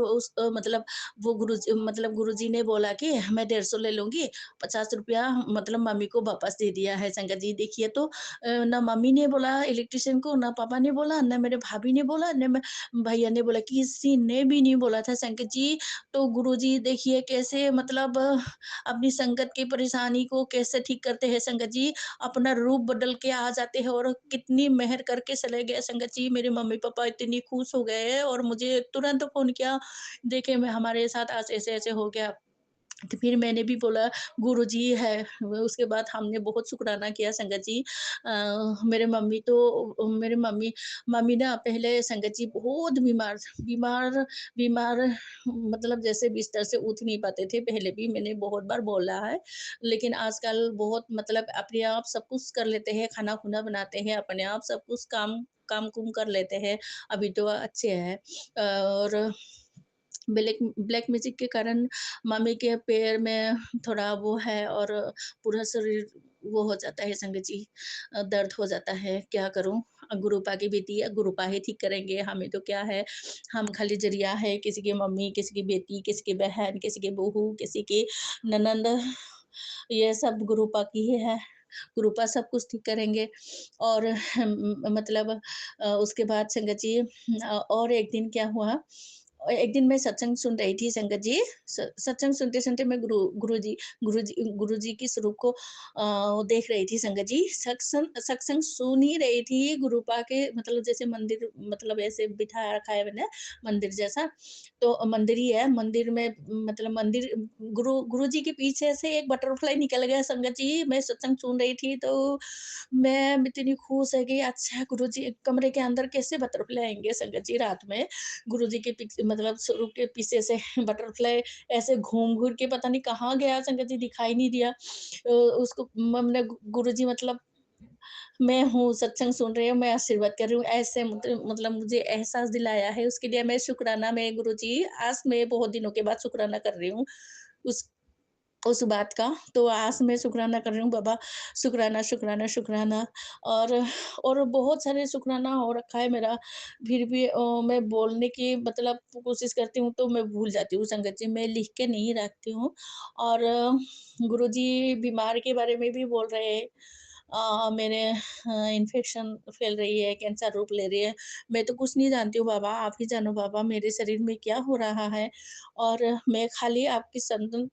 मतलब वो गुरुजी ने बोला कि मैं 150 ले लूँगी, ₹50 मतलब मम्मी को वापस दे दिया है संगत जी। देखिए तो ना मम्मी ने बोला इलेक्ट्रीशियन को, ना पापा ने बोला, ना मेरे भाभी ने बोला, ना भैया ने बोला, किसी ने भी नहीं बोला था संगत जी। तो गुरुजी देखिए कैसे मतलब अपनी संगत की परेशानी को कैसे ठीक करते हैं संगत जी। अपना रूप बदल के आ जाते हैं और कितनी मेहर करके चले गए संगत जी। मेरे मम्मी-पापा इतनी खुश हो गए हैं और मुझे तुरंत फ़ोन किया, देखिए मैं हमारे साथ आज ऐसे-ऐसे हो गया। तो फिर मैंने भी बोला गुरुजी है, उसके बाद हमने बहुत शुक्राना किया संगत जी। मेरे मम्मी तो मेरे मम्मी मम्मी ना पहले संगत जी बहुत बीमार बीमार मतलब जैसे बिस्तर से उठ नहीं पाते थे, पहले भी मैंने बहुत बार बोला है। लेकिन आजकल बहुत मतलब अपने आप सब कुछ कर लेते हैं, खाना-खुना बनाते हैं, अपने आप सब कुछ काम-कुम कर लेते हैं, अभी तो अच्छे हैं। और ब्लैक मैजिक के कारण मम्मी के पैर में थोड़ा वो है और पूरा शरीर वो हो जाता है संगत जी दर्द हो जाता है, क्या करूँ? गुरुपा की बेटी है, गुरुपा ही ठीक करेंगे, हमें तो क्या है, हम खाली ज़रिया है, किसी की मम्मी, किसी की बेटी, किसी की बहन, किसी की बहू, किसी की ननंद, ये सब गुरुपा की ही है। गुरुपा सब कुछ ठीक करेंगे और मतलब उसके बाद संगत जी और एक दिन क्या हुआ एक दिन मैं सत्संग सुन रही थी संगत जी, सत्संग सुनते-सुनते मैं गुरुजी की स्वरूप को देख रही थी संगत जी। सत्संग सत्संग सुन ही रही थी, गुरुपा के मतलब जैसे मंदिर मतलब ऐसे बिठा रखा है मैंने मंदिर जैसा, तो मंदिर ही है, मंदिर में मतलब मंदिर गुरुजी के पीछे से एक बटरफ्लाई निकल गया संगत जी, मैं सत्संग सुन रही थी तो मैं इतनी खुश है कि अच्छा गुरुजी कमरे के अंदर कैसे बटरफ्लाई आएँगे संगत जी रात में। गुरुजी के पीछे मतलब स्वरूप के पीछे से बटरफ्लाई ऐसे घूम-घूर के पता नहीं कहाँ गया संगत जी दिखाई नहीं दिया। उसको हमने गुरुजी मतलब मैं हूँ, सत्संग सुन रही हूँ, मैं आशीर्वाद कर रही हूँ, ऐसे मतलब मुझे एहसास दिलाया है, उसके लिए मैं शुक्राना मैं गुरुजी आज मैं बहुत दिनों के बाद शुक्राना कर रही हूँ, उस उस बात का। तो आज मैं शुक्राना कर रही हूँ बाबा, शुक्राना, शुक्राना, शुक्राना। और और बहुत सारे शुक्राना हो रखा है मेरा, फिर भी मैं बोलने की मतलब कोशिश करती हूँ तो मैं भूल जाती हूँ संगत जी, मैं लिख के नहीं रखती हूँ। और गुरुजी बीमार के बारे में भी बोल रहे हैं। मेरे इन्फेक्शन फैल रही है, कैंसर रूप ले रही है। मैं तो कुछ नहीं जानती हूँ बाबा, आप ही जानो बाबा मेरे शरीर में क्या हो रहा है। और मैं खाली आपकी संतन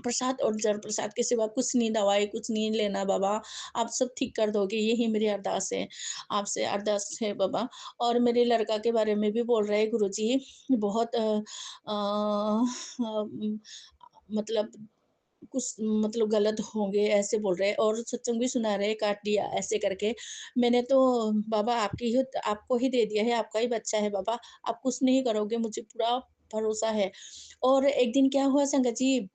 प्रसाद और जड़ प्रसाद के सिवा कुछ नहीं, दवाई कुछ नहीं लेना बाबा, आप सब ठीक कर दोगे, यही मेरी अरदास है, आपसे अरदास है बाबा। और मेरे लड़का के बारे में भी बोल रहे हैं गुरुजी, बहुत मतलब कुछ मतलब गलत होंगे ऐसे बोल रहे हैं और सत्संग भी सुना रहे हैं, काट दिया ऐसे करके। मैंने तो बाबा आपको ही दे दिया है, आपका ही बच्चा है बाबा, आप कुछ नहीं करोगे, मुझे पूरा भरोसा है। और एक दिन क्या हुआ संगत जी,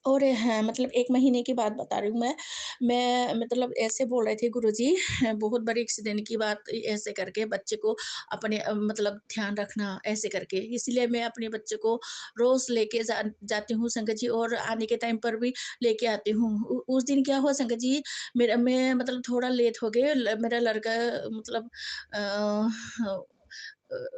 और हाँ, मतलब 1 महीने की बात बता रही हूँ मैं। मैं मतलब ऐसे बोल रहे थे गुरुजी, बहुत बड़ी एक्सीडेंट की बात ऐसे करके बच्चे को अपने मतलब ध्यान रखना ऐसे करके। इसलिए मैं अपने बच्चे को रोज़ लेके जाती हूँ संगत जी, और आने के टाइम पर भी लेके आती हूँ। उस दिन क्या हुआ संगत जी, मेरा मैं मतलब थोड़ा लेट हो गए, मेरा लड़का मतलब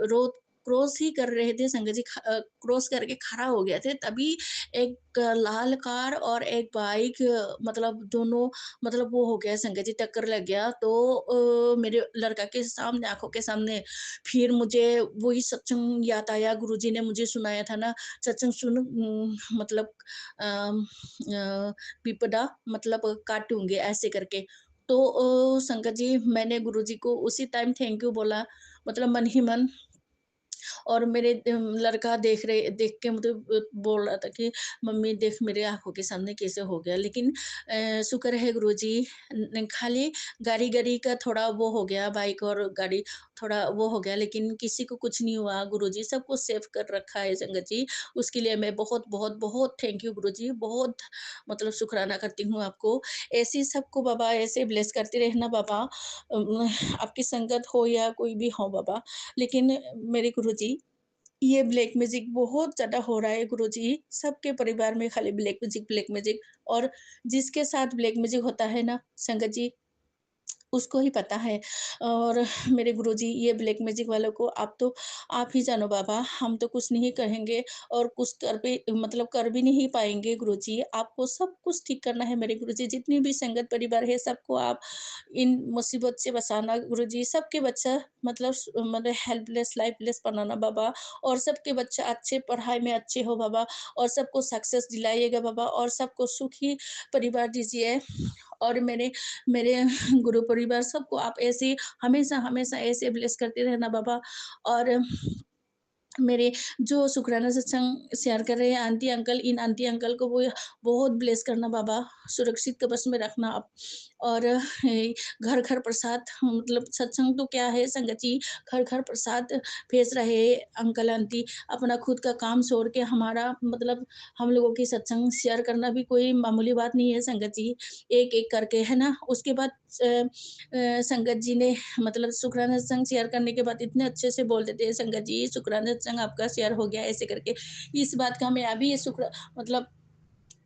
रोड क्रॉस ही कर रहे थे संगत जी, क्रॉस करके खड़ा हो गए थे, तभी एक लाल कार और एक बाइक मतलब दोनों मतलब वो हो गया संगत जी, टक्कर लग गया। तो मेरे लड़का के सामने, आँखों के सामने, फिर मुझे वही सत्संग याद आया, गुरुजी ने मुझे सुनाया था ना, सत्संग सुन मतलब अम, विपदा मतलब काटूँगे ऐसे करके। तो संगत जी मैंने गुरुजी को उसी टाइम थैंक यू बोला, मतलब मन ही मन। और मेरे लड़का देख के मुझे बोल रहा था कि मम्मी देख मेरे आँखों के सामने कैसे हो गया। लेकिन शुक्र है गुरुजी, खाली गाड़ी-गाड़ी का थोड़ा वो हो गया, बाइक और गाड़ी थोड़ा वो हो गया, लेकिन किसी को कुछ नहीं हुआ गुरुजी, सबको सेफ कर रखा है संगत जी। उसके लिए मैं बहुत थैंक यू गुरुजी, बहुत मतलब शुकराना करती हूँ आपको। ऐसे ही सबको बाबा ऐसे ब्लेस करते रहना बाबा। आपकी संगत हो या कोई भी हो बाबा। लेकिन मेरे गुरुजी, ये ब्लैक मैजिक बहुत ज़्यादा हो रहा है गुरुजी, सबके परिवार में खाली ब्लैक मैजिक। और जिसके साथ ब्लैक मैजिक होता है ना संगत जी, उसको ही पता है। और मेरे गुरुजी, ये ब्लैक मैजिक वालों को आप ही जानो बाबा, हम तो कुछ नहीं कहेंगे और कुछ कर भी मतलब कर भी नहीं पाएँगे गुरुजी। आपको सब कुछ ठीक करना है मेरे गुरुजी, जितनी भी संगत परिवार है सबको आप इन मुसीबत से बचाना गुरुजी। सबके बच्चा मतलब हेल्पलेस, लाइफलेस बनाना बाबा, और सबके बच्चा अच्छे पढ़ाई में अच्छे हो बाबा, और सबको सक्सेस दिलाइएगा बाबा, और सबको सुखी परिवार दीजिए। और मेरे मेरे गुरु परिवार सबको आप ऐसे हमेशा ऐसे ब्लेस करते रहना बाबा। और मेरे जो शुक्राना सत्संग शेयर कर रहे हैं आंटी अंकल, इन आंटी अंकल को वो बहुत ब्लेस करना बाबा, सुरक्षित कवच में रखना आप। और घर-घर प्रसाद, मतलब सत्संग तो क्या है संगत जी, घर-घर प्रसाद भेज रहे अंकल आंटी, अपना खुद का काम छोड़ के हमारा मतलब हम लोगों की सत्संग शेयर करना भी कोई मामूली बात नहीं है संगत जी, एक-एक करके, है ना? उसके बाद संगत जी ने मतलब शुक्राना सत्संग शेयर करने के बाद इतने अच्छे से बोल देते हैं संगत जी, शुक्राना सत्संग आपका शेयर हो गया ऐसे करके। इस बात का मैं अभी ये शुक्र मतलब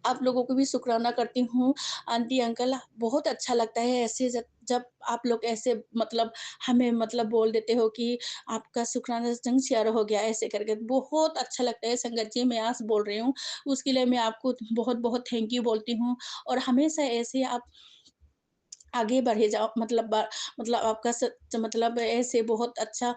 आप लोगों को भी शुक्राना करती हूँ। आंटी अंकल, बहुत अच्छा लगता है ऐसे जब जब आप लोग ऐसे मतलब हमें मतलब बोल देते हो कि आपका शुक्राना सत्संग शेयर हो गया ऐसे करके, बहुत अच्छा लगता है संगत जी, मैं आज बोल रही हूँ। उसके लिए मैं आपको बहुत-बहुत थैंक यू बोलती हूँ। और हमेशा ऐसे आप आगे बढ़े जाओ, मतलब आपका मतलब ऐसे बहुत अच्छा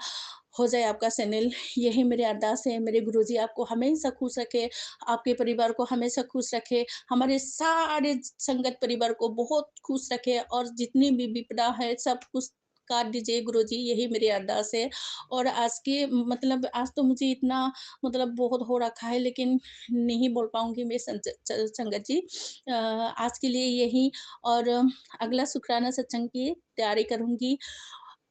हो जाए आपका चैनल, यही मेरी अरदास है। मेरे गुरुजी आपको हमेशा खुश रखे, आपके परिवार को हमेशा खुश रखे, हमारे सारे संगत परिवार को बहुत खुश रखे, और जितनी भी विपदा है सब कुछ काट दीजिए गुरुजी, यही मेरी अरदास है। और आज के मतलब आज तो मुझे इतना मतलब बहुत हो रखा है, लेकिन नहीं बोल पाऊँगी मैं संगत जी। आज के लिए यही। और अगला शुक्राना सत्संग की तैयारी करूँगी।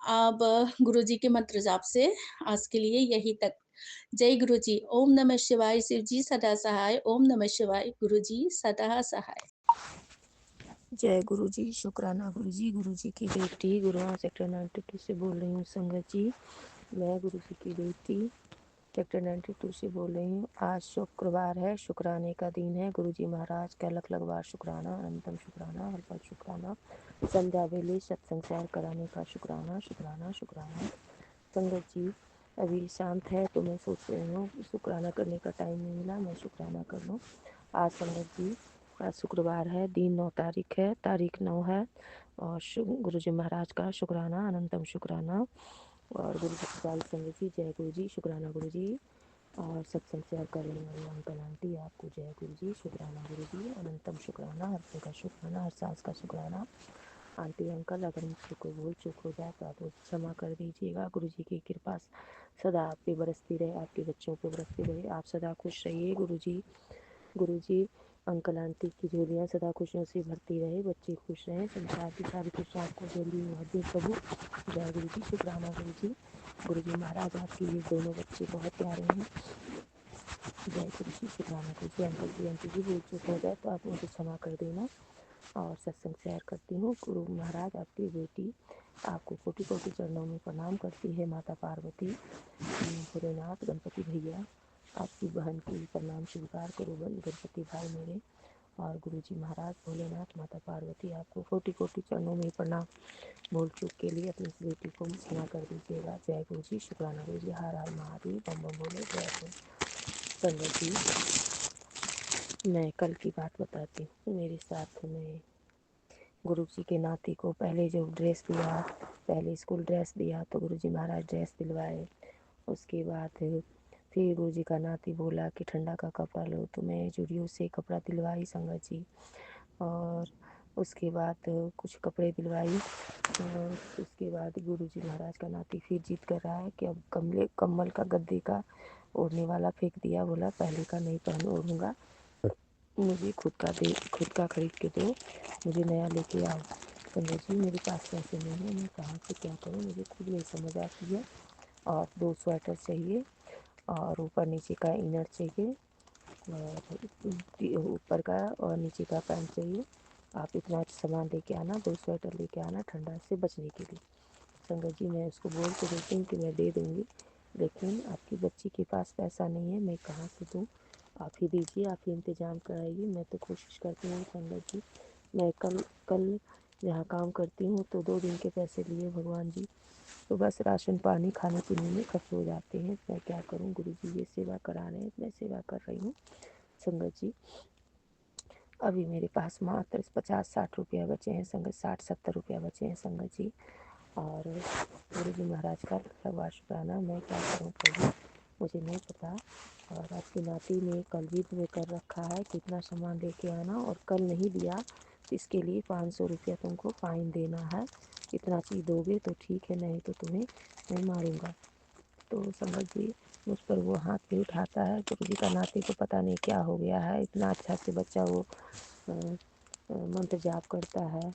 अब गुरुजी के मंत्र जाप से आज के लिए यही तक। जय गुरुजी। ओम नमः शिवाय। शिव जी सदा सहाय। ओम नमः शिवाय। गुरुजी सदा सहाय। जय गुरु जी। शुक्राना गुरु जी की बेटी गुरुआ सेक्टर 92 से बोल रही हूँ संगत जी। मैं गुरु जी की बेटी सेक्टर 92 से बोल रही हूँ। आज शुक्रवार है, शुक्राने का दिन है। गुरु जी महाराज का लख बार शुक्राना, अनंतम शुक्राना, हर पल शुक्राना, संध्या वेले सत्संग सैर कराने का शुक्राना शुक्राना शुक्राना। संगत जी अभी शांत है तो मैं सोच रही हूँ शुक्राना करने का टाइम नहीं मिला, मैं शुक्राना कर लूँ। आज संगत जी आज शुक्रवार है, दिन 9 तारीख है, तारीख 9 है और गुरु जी महाराज का शुक्राना, अनंतम शुक्राना। और गुरु जी की सारी संगत जी जय गुरु जी, शुक्राना गुरु जी। और सत्संग शेयर कर रही हूँ अंकल आंटी, आपको जय गुरु जी, शुक्राना गुरु जी, अनंतम शुक्राना, हर पल का शुक्राना, हर सांस का शुक्राना। आंटी अंकल अगर मुझसे कोई भूल चूक हो जाए तो आप मुझे क्षमा कर दीजिएगा। गुरु जी की कृपा सदा आप पे बरसती रहे, आपके बच्चों पे बरसती रहे, आप सदा खुश रहिए। गुरु जी अंकल आंटी की झोलियाँ सदा खुशियों से भरती रहे, बच्चे खुश रहें, संसार की सारी खुशियाँ आपको जल्दी दे प्रभु। जय गुरु जी, शुक्राना गुरु जी। गुरु जी महाराज आपके ये दोनों बच्चे बहुत प्यारे हैं। जय गुरु जी, शुक्राना गुरु जी। अंकल जी आंटी जी भूल चूक हो जाए तो आप मुझे क्षमा कर देना। और सत्संग शेयर करती हूँ। गुरु महाराज आपकी बेटी आपको कोटि कोटि चरणों में प्रणाम करती है। माता पार्वती, भोलेनाथ, गणपति भैया आपकी बहन की प्रणाम स्वीकार करो गणपति भाई मेरे। और गुरु जी महाराज, भोलेनाथ, माता पार्वती आपको कोटि कोटि चरणों में प्रणाम। भूल चूक के लिए अपनी इस बेटी को क्षमा कर दीजिएगा। जय गुरु जी, शुक्राना गुरु जी, हर हर महादेव, बम बम बोले, जय गुरु। संगत जी मैं कल की बात बताती हूँ। मेरे साथ में गुरु जी के नाती को पहले जो ड्रेस दिया, पहले स्कूल ड्रेस दिया तो गुरु जी महाराज ड्रेस दिलवाए। उसके बाद फिर गुरु जी का नाती बोला कि ठंडा का कपड़ा लो तो मैं जुड़ियों से कपड़ा दिलवाई संगत जी। और उसके बाद कुछ कपड़े दिलवाई। और उसके बाद गुरु जी महाराज का नाती फिर जिद कर रहा है कि अब कम्बल का गद्दे का ओढ़ने वाला फेंक दिया, बोला पहले का नहीं पहन ओढ़ूँगा, मुझे खुद का खरीद के दो, मुझे नया लेके आओ। संजय जी मेरे पास पैसे नहीं है, मैं कहाँ से क्या करूँ, मुझे खुद नहीं समझ आती है। और 2 स्वेटर चाहिए और ऊपर नीचे का इनर चाहिए और ऊपर का और नीचे का पैंट चाहिए। आप इतना सामान लेके आना, 2 स्वेटर लेके आना ठंडा से बचने के लिए। संगत जी मैं उसको बोल के देती हूँ कि मैं दे दूँगी, लेकिन आपकी बच्ची के पास पैसा नहीं है, मैं कहाँ से दूँ, आप ही दीजिए, आप ही इंतज़ाम कराइए। मैं तो कोशिश करती हूँ संगत जी, मैं कल जहाँ काम करती हूँ तो 2 दिन के पैसे लिए भगवान जी, तो बस राशन पानी खाने पीने में खर्च हो जाते हैं। मैं क्या करूँ गुरु जी, ये सेवा करा रहे हैं, मैं सेवा कर रही हूँ। संगत जी अभी मेरे पास मात्र 50-60 रुपया बचे हैं संगत, 60-70 रुपया बचे हैं संगत जी। और गुरु जी महाराज का लखवा शुक्राना, मैं क्या करूँ प्रभु, मुझे नहीं पता। और आपकी नाती ने कल भी तुम्हें कर रखा है कितना सामान लेके आना, और कल नहीं दिया तो इसके लिए 500 रुपया तुमको फाइन देना है। इतना चीज़ दोगे तो ठीक है, नहीं तो तुम्हें मैं मारूँगा। तो संगत जी मुझ पर वो हाथ भी उठाता है। गुरु जी का नाती को पता नहीं क्या हो गया है, इतना अच्छा से बच्चा वो मंत्र जाप करता है,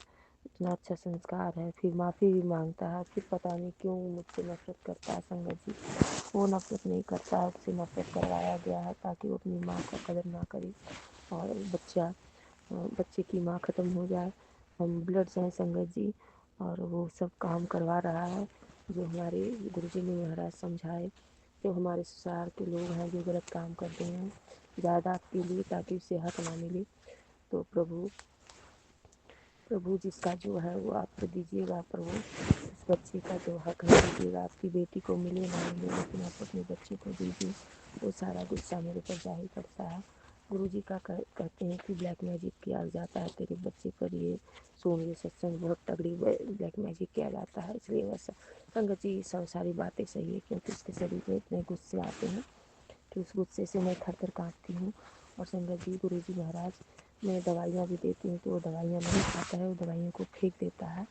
इतना अच्छा संस्कार है, फिर माफ़ी भी मांगता है, फिर पता नहीं क्यों मुझसे नफरत करता है संगत जी। वो नफरत नहीं करता है, उससे नफरत करवाया गया है ताकि वो अपनी माँ का कदर ना करे और बच्चे की माँ ख़त्म हो जाए, हम ब्लड जाए संगत जी। और वो सब काम करवा रहा है जो हमारे गुरु जी ने महाराज समझाए। जो हमारे ससुराल के लोग हैं जो गलत काम करते हैं जायदाद के लिए ताकि उसे हक ना मिले, तो प्रभु जिसका जो है वो आप दीजिएगा। प्रभु इस बच्चे का जो हक है दीजिएगा, आपकी बेटी को मिले ना मिले लेकिन आप अपने बच्चे को दीजिए। वो सारा गुस्सा मेरे पर जाहिर करता है। गुरु जी का कहते हैं कि ब्लैक मैजिक किया जाता है तेरे बच्चे पर, ये सुन ये सत्संग बहुत तगड़ी ब्लैक मैजिक किया जाता है, इसलिए वैसा संगत जी सब सारी बातें सही है, क्योंकि उसके शरीर में इतने गुस्से आते हैं कि उस गुस्से से मैं थर थर काँपती हूँ। और संगत जी गुरु जी महाराज मैं दवाइयाँ भी देती हूँ तो वो दवाइयाँ नहीं खाता है, वो दवाइयों को फेंक देता है।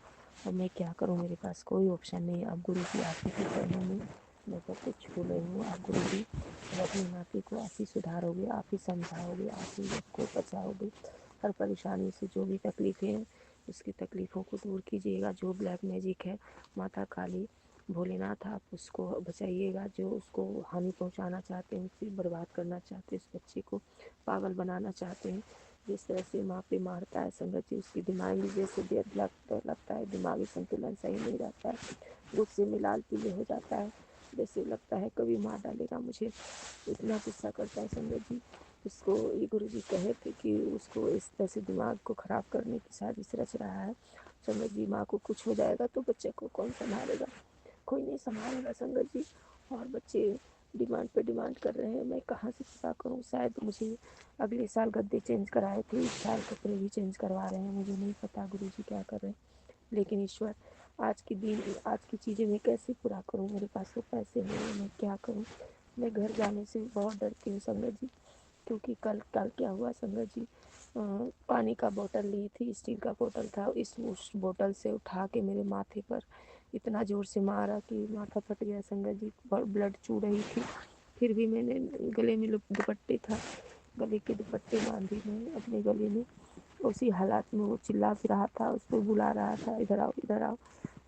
और मैं क्या करूँ, मेरे पास कोई ऑप्शन नहीं है। अब गुरु जी आप ही के चरणों में मैं सब कुछ छू रही हूँ। आप गुरु जी अपनी नाती को आप ही सुधारोगे, आप ही समझाओगे, आप ही उसको बचाओगे। हर परेशानी से जो भी तकलीफ़ें हैं उसकी तकलीफ़ों को दूर कीजिएगा। जो ब्लैक मैजिक है माता काली भोलेनाथ आप उसको बचाइएगा, जो उसको हानि पहुंचाना चाहते हैं, उसे बर्बाद करना चाहते हैं, इस बच्चे को पागल बनाना चाहते हैं, जिस तरह से माँ पे मारता है संगत जी, उसकी दिमागी जैसे लगता है, दिमागी संतुलन सही नहीं रहता है, गुस्से में लाल पीले हो जाता है, जैसे लगता है कभी मार डालेगा मुझे, इतना गुस्सा करता है संगत जी। उसको ये गुरु जी कहे थे कि उसको इस तरह से दिमाग को खराब करने की साजिश रच रहा है संगत जी। माँ को कुछ हो जाएगा तो बच्चे को कौन संभालेगा, कोई नहीं संभालेगा संगत जी। और बच्चे डिमांड पे डिमांड कर रहे हैं, मैं कहाँ से पूरा करूँ। शायद मुझे अगले साल गद्दे चेंज कराए थे, इस साल कपड़े भी चेंज करवा रहे हैं, मुझे नहीं पता गुरुजी क्या कर रहे हैं। लेकिन ईश्वर, आज की चीज़ें मैं कैसे पूरा करूँ, मेरे पास तो पैसे नहीं है, मैं क्या करूँ। मैं घर जाने से बहुत डरती हूँ संगत जी, क्योंकि कल क्या हुआ संगत जी, पानी का बोतल ली थी, स्टील का बोतल था, उस बोतल से उठा के मेरे माथे पर इतना ज़ोर से मारा कि माथा फट गया संगत जी, ब्लड चू रही थी। फिर भी मैंने गले में दुपट्टे था, गले के दुपट्टे बांधी मैं अपने गले में, उसी हालात में वो चिल्ला भी रहा था, उसको बुला रहा था इधर आओ इधर आओ,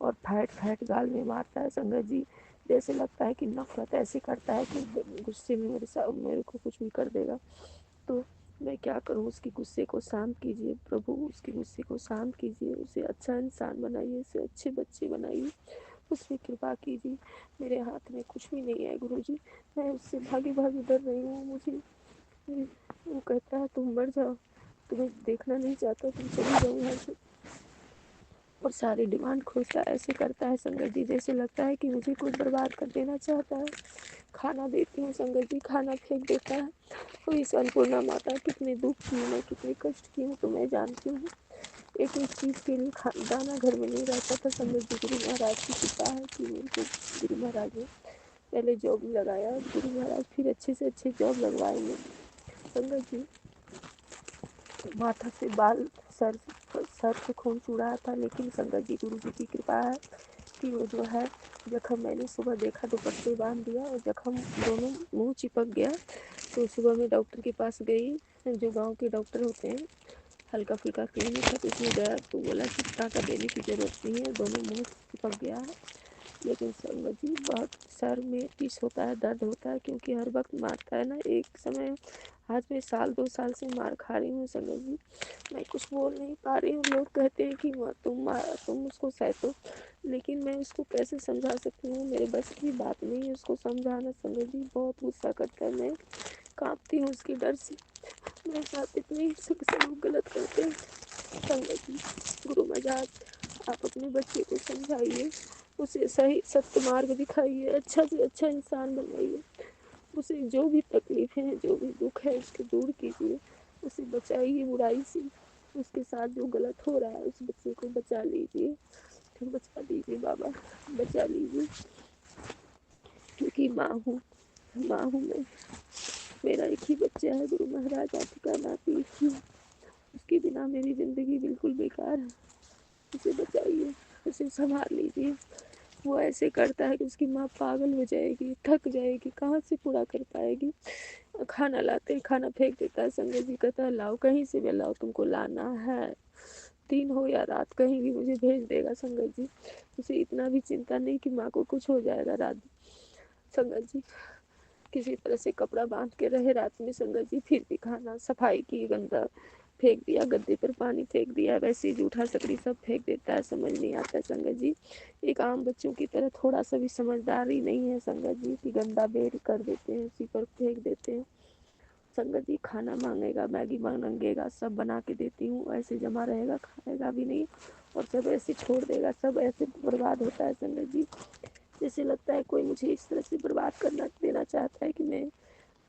और फैट गाल में मारता है संगत जी। जैसे लगता है कि नफरत ऐसे करता है कि गुस्से में मेरे को कुछ भी कर देगा। तो मैं क्या करूं, उसके गुस्से को शांत कीजिए प्रभु, उसके गुस्से को शांत कीजिए, उसे अच्छा इंसान बनाइए, उसे अच्छे बच्चे बनाइए, उस पर कृपा कीजिए। मेरे हाथ में कुछ भी नहीं है गुरुजी, मैं उससे भागी भागी डर रही हूँ। मुझे वो कहता है तुम मर जाओ, तुम्हें देखना नहीं चाहता, तुम चली जाओ यहाँ से, और सारी डिमांड खोजता है, ऐसे करता है संगत जी जैसे लगता है कि मुझे कोई बर्बाद कर देना चाहता है। खाना देती हूँ संगत जी, खाना फेंक देता है। तो इस अन्नपूर्णा माता कितने दुख की हूँ मैं, कितने कष्ट की हूँ तो मैं जानती हूँ। एक चीज़ के लिए दाना घर में नहीं रहता था संगत जी। गुरु महाराज की कृपा है कि मेरे को गुरु महाराज ने पहले जॉब लगाया, गुरु महाराज फिर अच्छे से अच्छे जॉब लगवाए मैं संगत जी। माथा से बाल सर से खून चूड़ रहा था, लेकिन संगत जी गुरु जी की कृपा है कि वो जो है जख्म मैंने सुबह देखा, दुपट्टे बांध दिया और जख्म दोनों मुंह चिपक गया। तो सुबह मैं डॉक्टर के पास गई, जो गांव के डॉक्टर होते हैं, हल्का फुल्का क्लिनिक है, तो उसमें गया तो बोला कि टाँका देने की ज़रूरत नहीं है, दोनों मुंह चिपक गया है। लेकिन संगत जी बहुत सर में टिस होता है, दर्द होता है, क्योंकि हर वक्त मारता है ना। एक समय आज मैं 2 साल से मार खा रही हूँ संगत जी, मैं कुछ बोल नहीं पा रही हूँ। लोग कहते हैं कि तुम उसको सहतो, लेकिन मैं उसको कैसे समझा सकती हूँ, मेरे बस की बात नहीं है उसको समझाना संगत जी। बहुत गुस्सा करता है, मैं कांपती हूँ उसके डर से। मेरे साथ इतने लोग गलत करते हैं संगत जी। गुरु महाराज आप अपने बच्चे को समझाइए, उसे सही सत्य मार्ग दिखाइए, अच्छा से अच्छा इंसान बनाइए, उसे जो भी तकलीफ है, जो भी दुख है, उसको दूर कीजिए, उसे बचाइए बुराई से। उसके साथ जो गलत हो रहा है उस बच्चे को बचा लीजिए, बचा लीजिए बाबा, बचा लीजिए, क्योंकि माँ हूँ मैं, मेरा एक ही बच्चा है गुरु महाराज, आपका नाती हूँ, उसके बिना मेरी ज़िंदगी बिल्कुल बेकार है। उसे बचाइए, उसे संभाल लीजिए। वो ऐसे करता है कि उसकी माँ पागल हो जाएगी, थक जाएगी, कहाँ से पूरा कर पाएगी। खाना लाते हैं, खाना फेंक देता है संजय जी, कहता है लाओ कहीं से भी लाओ, तुमको लाना है, दिन हो या रात कहीं भी मुझे भेज देगा संगत जी। उसे इतना भी चिंता नहीं कि माँ को कुछ हो जाएगा रात संगत जी। किसी तरह से कपड़ा बांध के रहे रात में संगत जी, फिर भी खाना सफाई की, गंदा फेंक दिया, गद्दे पर पानी फेंक दिया, वैसे ही जूठा सकड़ी सब फेंक देता है, समझ नहीं आता संगत जी। एक आम बच्चों की तरह थोड़ा सा भी समझदारी नहीं है संगत जी, कि गंदा बेड कर देते हैं, उसी पर फेंक देते हैं संगत जी। खाना मांगेगा, मैगी मांगेगा, सब बना के देती हूँ, ऐसे जमा रहेगा, खाएगा भी नहीं और सब ऐसे छोड़ देगा, सब ऐसे बर्बाद होता है संगत जी। जैसे लगता है कोई मुझे इस तरह से बर्बाद करना देना चाहता है कि मैं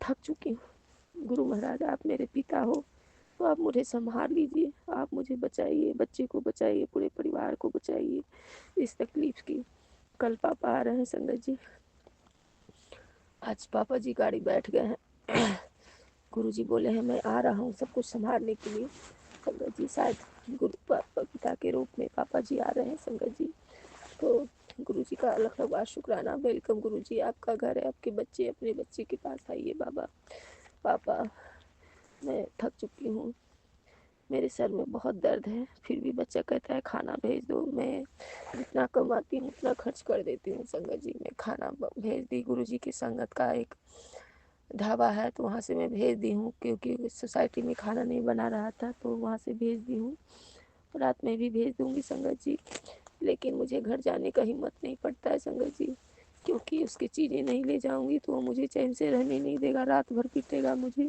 थक चुकी हूँ। गुरु महाराज आप मेरे पिता हो, तो आप मुझे संभाल लीजिए, आप मुझे बचाइए, बच्चे को बचाइए, पूरे परिवार को बचाइए इस तकलीफ की। कल पापा आ रहे हैं संगत जी, आज पापा जी गाड़ी बैठ गए हैं, गुरु जी बोले हैं मैं आ रहा हूँ सब कुछ संभालने के लिए संगत जी। शायद गुरु पापा पिता के रूप में पापा जी आ रहे हैं संगत जी। तो गुरु जी का अलग अलग शुक्राना, वेलकम गुरु जी, आपका घर है, आपके बच्चे अपने बच्चे के पास आइए बाबा। पापा मैं थक चुकी हूँ, मेरे सर में बहुत दर्द है, फिर भी बच्चा कहता है खाना भेज दो। मैं जितना कमाती हूँ उतना खर्च कर देती हूँ संगत जी। मैं खाना भेज दी, गुरु जी की संगत का एक ढाबा है तो वहाँ से मैं भेज दी हूँ, क्योंकि सोसाइटी में खाना नहीं बना रहा था तो वहाँ से भेज दी हूँ। रात में भी भेज दूँगी संगत जी, लेकिन मुझे घर जाने का हिम्मत नहीं पड़ता है संगत जी, क्योंकि उसकी चीज़ें नहीं ले जाऊँगी तो वो मुझे चैन से रहने नहीं देगा, रात भर पीटेगा मुझे।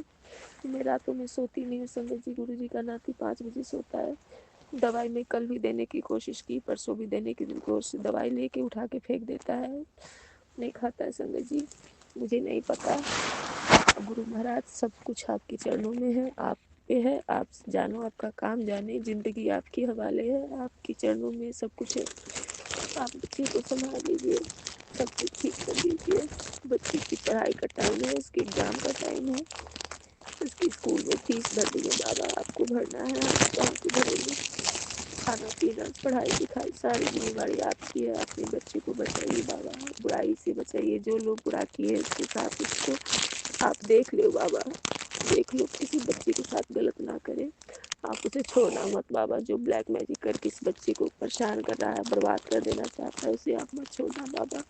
तो मैं रातों में सोती नहीं हूँ संगत जी। गुरु जी का नाती 5 बजे सोता है। दवाई मैं कल भी देने की कोशिश की, परसों भी देने की कोशिश, दवाई लेके उठा के फेंक देता है, नहीं खाता है संगत जी। मुझे नहीं पता, गुरु महाराज सब कुछ आपके चरणों में है, आप पे है, आप जानो, आपका काम जाने, जिंदगी आपके हवाले है, आपके चरणों में सब कुछ है। आप बच्चे को संभाल लीजिए, सब कुछ ठीक कर दीजिए। बच्चे की पढ़ाई का टाइम है, उसके एग्जाम का टाइम है, उसकी स्कूल में फीस भर दी है बाबा, आपको भरना है, आप कहाँ से भरेंगे? खाना पीना पढ़ाई लिखाई सारी जिम्मेदारी आपकी है। अपने बच्चे को बचाइए बाबा, बुराई से बचाइए, जो लोग बुरा किए उसके साथ उसको आप देख लो बाबा, देख लो, किसी बच्चे के साथ गलत ना करे, आप उसे छोड़ना मत बाबा। जो ब्लैक मैजिक करके इस बच्चे को परेशान कर रहा है, बर्बाद कर देना चाहता है, उसे आप मत छोड़ना बाबा।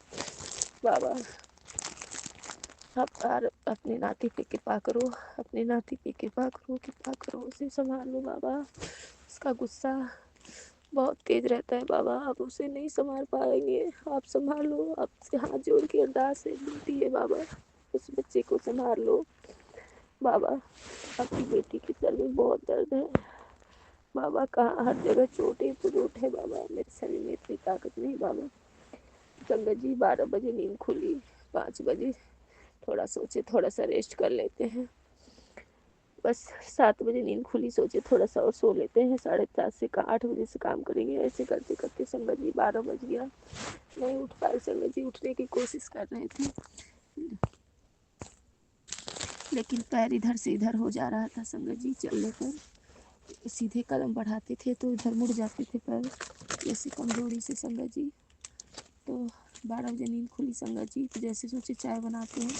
बाबा आप अपने नाती पे कृपा करो, अपने नाती पे कृपा करो, कृपा करो, उसे संभाल लो बाबा। उसका गुस्सा बहुत तेज रहता है बाबा, आप उसे नहीं संभाल पाएंगे, आप संभाल लो। आपसे हाथ जोड़ के अरदास है, विनती है बाबा, उस बच्चे को संभाल लो बाबा। आपकी बेटी के सर में बहुत दर्द है बाबा, कहाँ हर जगह चोटें पुरोट है बाबा, मेरे शरीर में इतनी ताकत नहीं बाबा। संगत जी 12 बजे नींद खुली, 5 बजे थोड़ा सोचे थोड़ा सा रेस्ट कर लेते हैं, बस 7 बजे नींद खुली, सोचे थोड़ा सा और सो लेते हैं, 7:30 से 8 बजे से काम करेंगे। ऐसे करते करते संगत जी 12 बज गया, नहीं उठ पाए संगत जी। उठने की कोशिश कर रहे थे, लेकिन पैर इधर से इधर हो जा रहा था संगत जी। चलने पर सीधे कदम बढ़ाते थे तो इधर मुड़ जाते थे पैर, जैसे कमजोरी से संगत जी। तो 12 बजे नींद खुली संगत जी, तो जैसे सोचे चाय बनाते हैं,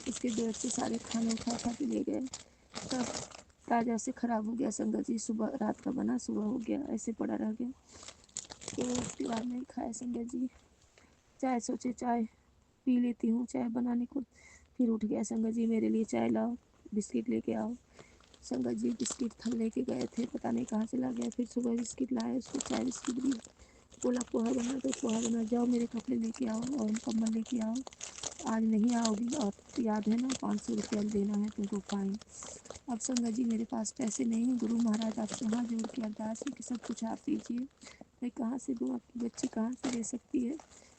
उसके बेड से सारे खाने उठा के ले गए, तब ताज़ा से ख़राब हो गया संगत जी। सुबह रात का बना सुबह हो गया, ऐसे पड़ा रह गया। तो उसके बाद नहीं खाया संगत जी। चाय सोचे चाय पी लेती हूँ, चाय बनाने को फिर उठ गया संगत जी, मेरे लिए चाय लाओ, बिस्किट लेके आओ। संगत जी बिस्किट थम लेके गए थे, पता नहीं कहाँ से ला गया, फिर सुबह बिस्किट लाए, उसको चाय बिस्किट दी, बोला पोहा बना दो, पोहा बना, जाओ मेरे कपड़े लेके आओ और कंबल लेके आओ, आज नहीं आओगी और याद है ना 500 रुपया देना है तुमको फाइन। अब संगत जी मेरे पास पैसे नहीं हैं, गुरु महाराज आपसे हाथ जोड़ के अरदास है कि सब कुछ आप दीजिए, मैं कहाँ से दूँ, आपकी बच्ची कहाँ से दे सकती है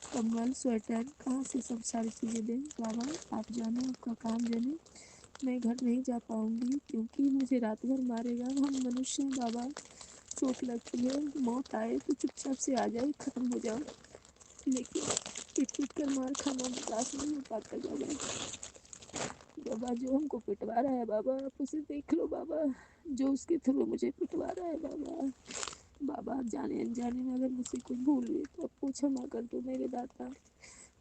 कंबल स्वेटर, कहाँ से सब सारी चीज़ें दें बाबा, आप जाने, आपका काम जाने। मैं घर नहीं जा पाऊँगी क्योंकि मुझे रात भर मारेगा, हम मनुष्य हैं बाबा, चोट लगती है, मौत आए तो चुपचाप से आ जाए, ख़त्म हो जाओ, लेकिन पीट पीट कर मार खाना बर्दाश्त नहीं हो पाता बाबा। बाबा जो हमको पिटवा रहा है बाबा, आप उसे देख लो बाबा, जो उसके थ्रू मुझे पिटवा रहा है बाबा। बाबा जाने अनजाने में अगर मुझसे कुछ भूल हुई तो आपको क्षमा कर दो मेरे दाता,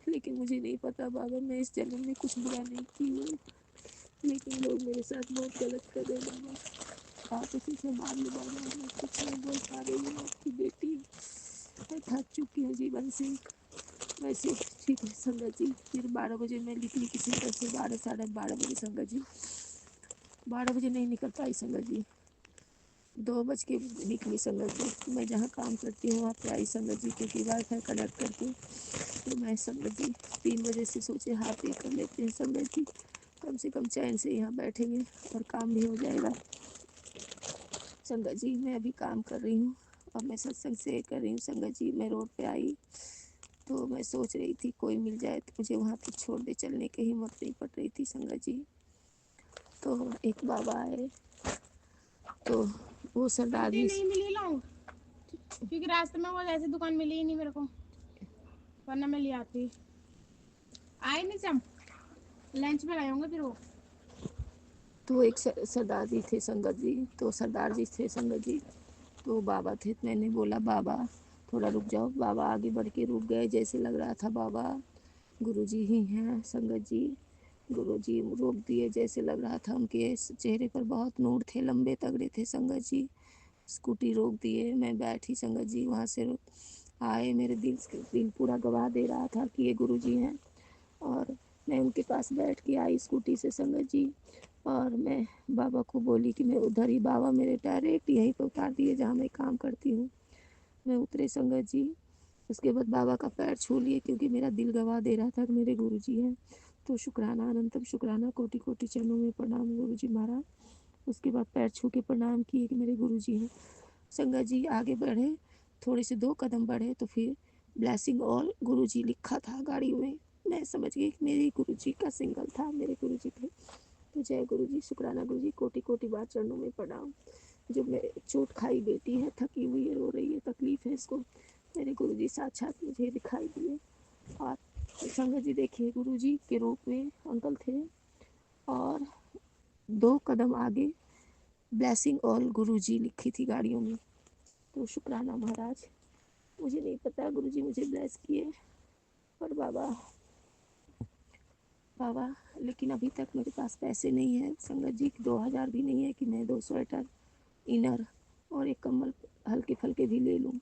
लेकिन मुझे नहीं पता बाबा, मैं इस जन्म में कुछ बुरा नहीं की हूँ, लेकिन लोग मेरे साथ बहुत गलत कर रहे बाबा। आप उसे संभाल लो बाबा, मैं कुछ नहीं बोल पा रही हूँ, आपकी बेटी मैं थक चुकी हूँ जीवन से। वैसे ठीक है संगत जी, फिर 12 बजे मैं निकली किसी तरह से, 12 साढ़े 12 बजे संगत जी, 12 बजे नहीं निकल पाई संगत जी, 2 बज के निकली संगत जी। मैं जहाँ काम करती हूँ वहाँ पे आई संगत जी, क्योंकि वाईफाई कनेक्ट करके, तो मैं संगत जी 3 बजे से सोचे हाथ ये कर लेते हैं संगत जी, कम से कम चैन से यहाँ बैठेंगे और काम भी हो जाएगा संगत जी। मैं अभी काम कर रही हूँ और मैं सत्संग से कर रही हूँ संगत जी। मैं रोड पे आई तो मैं सोच रही थी कोई मिल जाए तो मुझे वहाँ पे छोड़ दे, चलने की हिम्मत नहीं पड़ रही थी संगत जी। तो एक बाबा आए तो वो सरदार जी नहीं मिली लाऊं, क्योंकि रास्ते में वो ऐसी दुकान मिली ही नहीं मेरे को, वरना मैं ले आती। आई नहीं चम, लंच में आए होंगे फिर वो। तो एक सरदार जी थे संगत जी, तो सरदार जी थे संगत जी, तो बाबा थे। मैंने बोला बाबा थोड़ा रुक जाओ, बाबा आगे बढ़ के रुक गए, जैसे लग रहा था बाबा गुरुजी ही हैं संगत जी। गुरुजी रोक दिए, जैसे लग रहा था उनके चेहरे पर बहुत नूर थे, लंबे तगड़े थे संगत जी। स्कूटी रोक दिए, मैं बैठी संगत जी, वहाँ से आए, मेरे दिल पूरा गवाह दे रहा था कि ये गुरुजी हैं। और मैं उनके पास बैठ के आई स्कूटी से संगत जी, और मैं बाबा को बोली कि मैं उधर ही, बाबा मेरे डायरेक्ट यहीं पर उतार दिए जहाँ मैं काम करती हूँ। मैं उतरे संगत जी। उसके बाद बाबा का पैर छू लिए क्योंकि मेरा दिल गवाह दे रहा था कि मेरे गुरुजी हैं। तो शुक्राना, अनंतम शुक्राना, कोटि कोटि चरणों में प्रणाम गुरुजी महाराज। उसके बाद पैर छू के प्रणाम किए कि मेरे गुरुजी हैं। संगत जी आगे बढ़े, थोड़े से 2 कदम बढ़े तो फिर ब्लेसिंग ऑल गुरुजी लिखा था गाड़ी में। मैं समझ गई कि मेरे गुरुजी का सिंगल था, मेरे गुरुजी थे। तो जय गुरुजी, शुक्राना गुरुजी, कोटि कोटि बार चरणों में प्रणाम। जो मेरे चोट खाई बेटी है, थकी हुई है, रो रही है, तकलीफ है, इसको मेरे गुरुजी साक्षात मुझे दिखाई दिए। और संगत जी देखिए, गुरुजी के रूप में अंकल थे, और 2 कदम आगे ब्लेसिंग ऑल गुरुजी लिखी थी गाड़ियों में। तो शुक्राना महाराज, मुझे नहीं पता गुरुजी मुझे ब्लेस किए, पर बाबा लेकिन अभी तक मेरे पास पैसे नहीं है संगत जी, 2000 भी नहीं है कि मैं 2 स्वेटर, इनर और एक कम्बल हल्के फुल्के भी ले लूँ।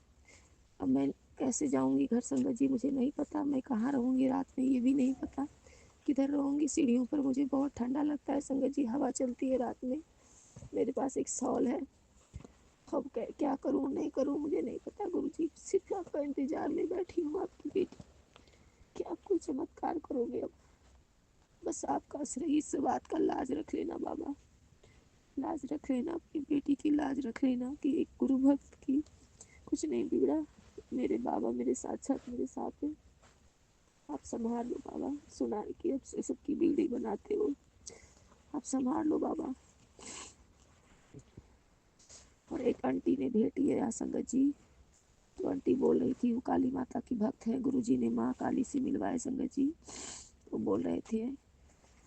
अब मैं कैसे जाऊँगी घर संगत जी, मुझे नहीं पता। मैं कहाँ रहूँगी रात में, ये भी नहीं पता। किधर रहूँगी, सीढ़ियों पर मुझे बहुत ठंडा लगता है संगत जी, हवा चलती है रात में। मेरे पास एक शॉल है, अब क्या करूँ नहीं करूँ मुझे नहीं पता गुरुजी। सिर्फ आपका इंतजार में बैठी हूँ, आपकी बेटी, कि आप कोई चमत्कार करोगे। अब बस आपका सही इस बात का लाज रख लेना बाबा, लाज रख लेना, अपनी बेटी की लाज रख लेना कि एक गुरु भक्त की कुछ नहीं बिगड़ा। मेरे बाबा मेरे साथ साथ मेरे साथ हैं, आप संभाल लो बाबा। सुना है कि अब से सबकी बिगड़ी बनाते हो, आप संभाल लो बाबा। और एक आंटी ने भेटी है संगत जी, तो आंटी बोल रही थी वो काली माता की भक्त है, गुरुजी ने माँ काली से मिलवाए संगत जी। वो बोल रहे थे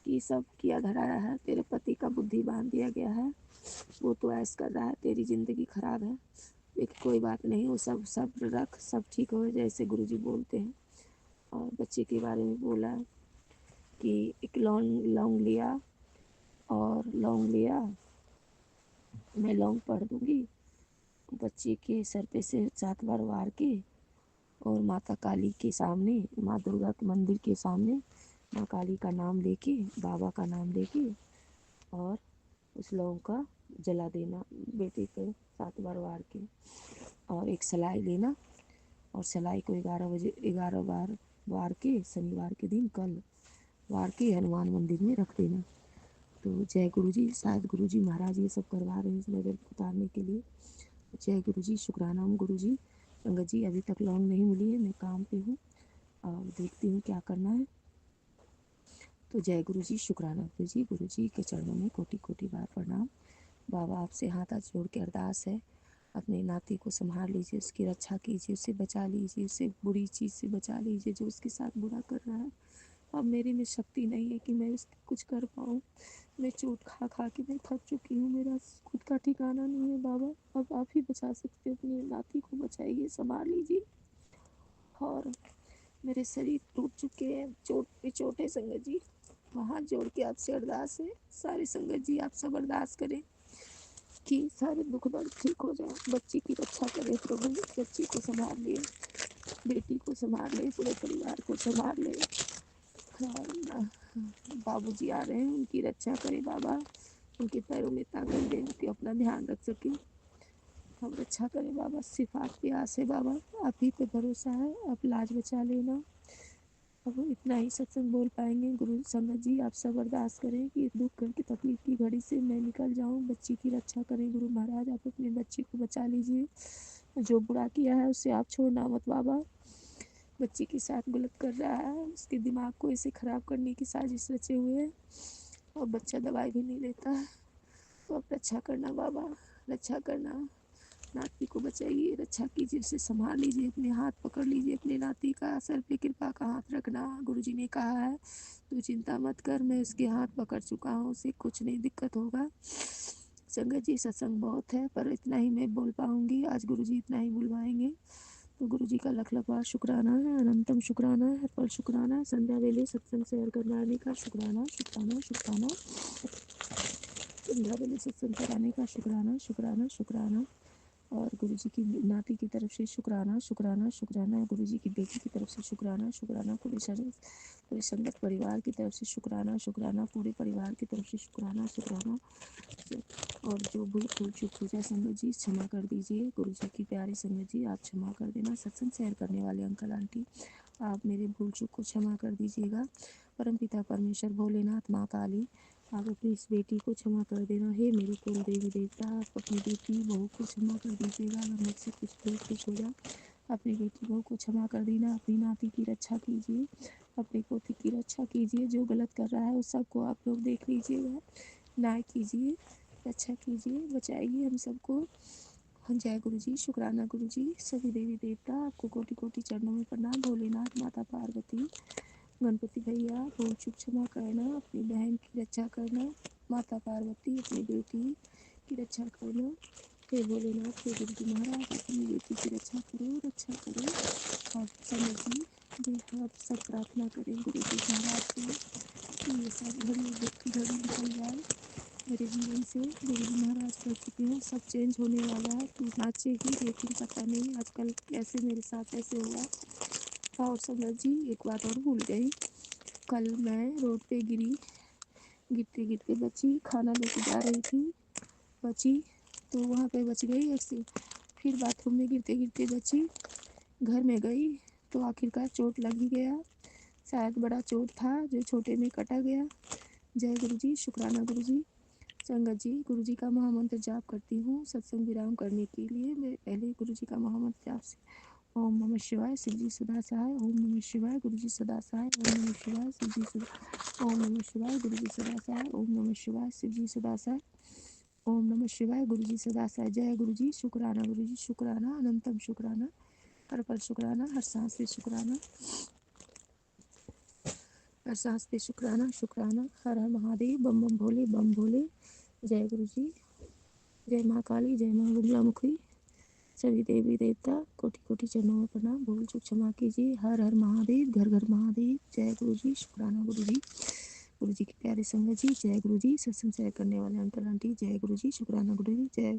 कि सब किया धराया है, तेरे पति का बुद्धि बांध दिया गया है, वो तो ऐश कर रहा है, तेरी ज़िंदगी ख़राब है, लेकिन कोई बात नहीं, वो सब सब्र रख, सब ठीक हो जैसे गुरुजी बोलते हैं। और बच्चे के बारे में बोला कि एक लौंग लिया, और लौंग लिया, मैं लौंग पढ़ दूँगी, बच्चे के सर पे से 7 बार वार के, और माता काली के सामने, माँ दुर्गा के मंदिर के सामने माँ काली का नाम लेके, बाबा का नाम लेके, और उस लौंग का जला देना बेटे पे 7 बार वार के। और एक सलाई लेना, और सलाई को 11 बार वार के, शनिवार के दिन कल वार के हनुमान मंदिर में रख देना। तो जय गुरुजी, शायद गुरुजी महाराज ये सब करवा रहे हैं इस नज़र उतारने के लिए। जय गुरुजी, शुक्राना गुरुजी। संगत जी अभी तक लौंग नहीं मिली है, मैं काम पे हूँ और देखती हूँ क्या करना है। तो जय गुरुजी, शुक्राना गुरुजी। गुरुजी के चरणों में कोटि कोटि बार प्रणाम। बाबा आपसे हाथ जोड़ के अरदास है, अपने नाती को संभाल लीजिए, उसकी रक्षा कीजिए, उसे बचा लीजिए, उसे बुरी चीज़ से बचा लीजिए जो उसके साथ बुरा कर रहा है। अब मेरे में शक्ति नहीं है कि मैं उसके कुछ कर पाऊँ। मैं चोट खा खा के मैं थक चुकी हूँ, मेरा खुद का ठिकाना नहीं है बाबा। अब आप ही बचा सकते हो, अपनी नाती को बचाइए, संभाल लीजिए। और मेरे शरीर टूट चुके हैं, चोट पे चोट है संगत जी। हाथ जोड़ के आपसे अरदास है, सारे संगत जी आप सब अरदास करें कि सारे दुख दर्द ठीक हो जाए। बच्ची की रक्षा करें प्रभु, बच्ची को संभाल ले, बेटी को संभाल ले, पूरे परिवार को संभाल ले। बाबूजी आ रहे हैं, उनकी रक्षा करें बाबा, उनके पैरों में ताकत दें कि अपना ध्यान रख सकें। हम रक्षा करें बाबा, सिर्फ आप पे आस है बाबा, आप ही पे भरोसा है, आप लाज बचा लेना। अब इतना ही सत्संग बोल पाएंगे। गुरु संगत जी आप सब अरदास करें कि दुख की तकलीफ की घड़ी से मैं निकल जाऊं, बच्ची की रक्षा करें। गुरु महाराज आप अपने बच्ची को बचा लीजिए, जो बुरा किया है उससे आप छोड़ना मत बाबा। बच्ची के साथ गलत कर रहा है, उसके दिमाग को इसे ख़राब करने की साजिश रचे हुए है, और बच्चा दवाई भी नहीं लेता है। तो आप रक्षा करना बाबा, रक्षा करना, नाती को बचाइए, रक्षा कीजिए, उसे संभाल लीजिए, अपने हाथ पकड़ लीजिए, अपने नाती का सर पे कृपा का हाथ रखना। गुरुजी ने कहा है तू चिंता मत कर, मैं उसके हाथ पकड़ चुका हूँ, उसे कुछ नहीं दिक्कत होगा। संगत जी सत्संग बहुत है, पर इतना ही मैं बोल पाऊँगी आज, गुरुजी इतना ही बुलवाएंगे। तो गुरुजी का लख लख बार शुक्राना है, अनंतम शुक्राना है, पर शुक्राना संध्या वेले सत्संग शेयर करवाने का शुक्राना, शुक्राना शुक्राना, संध्या वेले सत्संग कराने का शुक्राना, शुक्राना शुक्राना। और गुरुजी की नाती की तरफ से शुक्राना शुक्राना शुक्राना, गुरुजी की बेटी की तरफ से शुक्राना शुक्राना, पूरे संगत परिवार की तरफ से शुक्राना शुक्राना, पूरे परिवार की तरफ से शुक्राना शुक्राना। और जो भूल चूक हो जाए संगत जी क्षमा कर दीजिए। गुरुजी की प्यारी संगत जी आप क्षमा कर देना। सत्संग शेयर करने वाले अंकल आंटी आप मेरे भूल चूक को क्षमा कर दीजिएगा। परमपिता परमेश्वर भोलेनाथ माँ काली आप अपनी इस बेटी को क्षमा कर देना। हे मेरे कुल देवी देवता आप अपनी बेटी बहू को क्षमा कर दीजिएगा। अगर मुझसे कुछ भूल चूक हो जाए अपनी बेटी बहू को क्षमा कर देना। अपनी नाती की रक्षा कीजिए, अपने पोती की रक्षा कीजिए। जो गलत कर रहा है उस सबको आप लोग देख लीजिएगा, न्याय कीजिए, रक्षा कीजिए, बचाइए हम सबको। जय गुरु जी, शुक्राना गुरु जी। सभी देवी देवता आपको कोटि कोटि चरणों में प्रणाम। भोलेनाथ माता पार्वती गणपति भैया भूल चूक क्षमा करना, अपनी बहन की रक्षा करना। माता पार्वती अपनी बेटी की रक्षा करना। हे भोलेनाथ हे गुरु जी महाराज अपनी बेटी की रक्षा करो। और संगत जी जो आप सब प्रार्थना करें गुरु जी महाराज से कि ये सब घड़ी दुख की घड़ी निकल जाए मेरे जीवन से। गुरु जी महाराज कर चुके हैं, सब चेंज होने वाला है। तू नाचेगी लेकिन पता नहीं आजकल कैसे मेरे साथ ऐसे हुआ। और संगत जी एक बात और भूल गई, कल मैं रोड पे गिरते गिरते बची। खाना लेके जा रही थी, बची तो वहाँ पे बच गई ऐसे। फिर बाथरूम में गिरते गिरते बची, घर में गई तो आखिरकार चोट लग ही गया। शायद बड़ा चोट था जो छोटे में कटा गया। जय गुरु जी, शुक्राना गुरु जी। संगत जी गुरु जी का महामंत्र जाप करती हूँ सत्संग विराम करने के लिए। मैं पहले गुरु जी का महामंत्र जाप से ओम नमः शिवाय शिव जी सदा सहाय, ओम नमः शिवाय गुरु जी सदा सहाय, ओम नमः शिवाय शिव जी सदा, ओम नमः शिवाय गुरु जी सदा सहाय, ओम नमः शिवाय शिव जी सदा सहाय, ओम नमः शिवाय गुरु जी सदा सहाय। जय गुरु जी, शुक्राना गुरु जी, शुक्राना अनंतम शुक्राना, हर पल शुक्राना, हर सांस पे शुक्राना, हर सांस पे शुक्राना शुक्राना। हर हर महादेव, बम बम भोले बम भोले। जय गुरु जी, जय माँ काली, जय माँ बगलामुखी। सभी देवी देवता कोटि कोटि चरणों में प्रणाम। भूल चूक क्षमा कीजिए। हर हर महादेव, घर घर महादेव। जय गुरु जी, शुक्राना गुरु जी। गुरु जी की प्यारे संगत जी जय गुरु जी। सत्संग शेयर करने वाले अंकल आंटी जय गुरु जी, शुक्राना गुरु जी। जय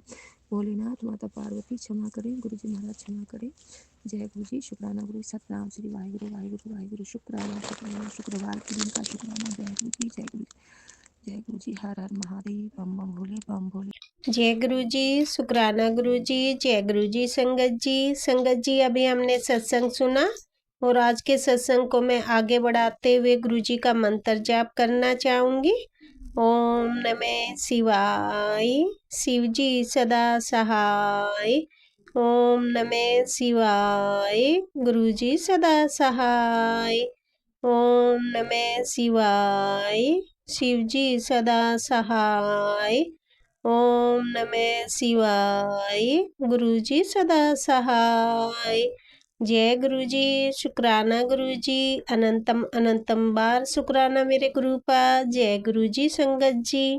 भोलेनाथ माता पार्वती क्षमा करें, गुरु जी महाराज क्षमा करें। जय गुरु जी, शुक्राना गुरु जी। सतनाम श्री वाहिगुरु वाहिगुरु वाहिगुरु। शुक्राना शुक्राना, शुक्रवार के दिन का शुक्राना। जय गुरु जी, जय गुरु जी, जय गुरु जी। हर हर महादेव, बम बम भोले बम भोले। जय गुरु जी, शुक्राना गुरु जी। जय गुरु जी संगत जी। संगत जी अभी हमने सत्संग सुना और आज के सत्संग को मैं आगे बढ़ाते हुए गुरु जी का मंत्र जाप करना चाहूँगी। ओम नमः शिवाय शिव जी सदा सहाय, ओम नमः शिवाय गुरु जी सदा सहाय, ओम नमः शिवाय शिव जी सदा सहाय, ओम नमः शिवाय गुरु जी सदा सहाय। जय गुरु जी, शुक्राना गुरु जी। अनंतम अनंतम बार शुक्राना मेरे गुरु का। जय गुरु जी संगत जी।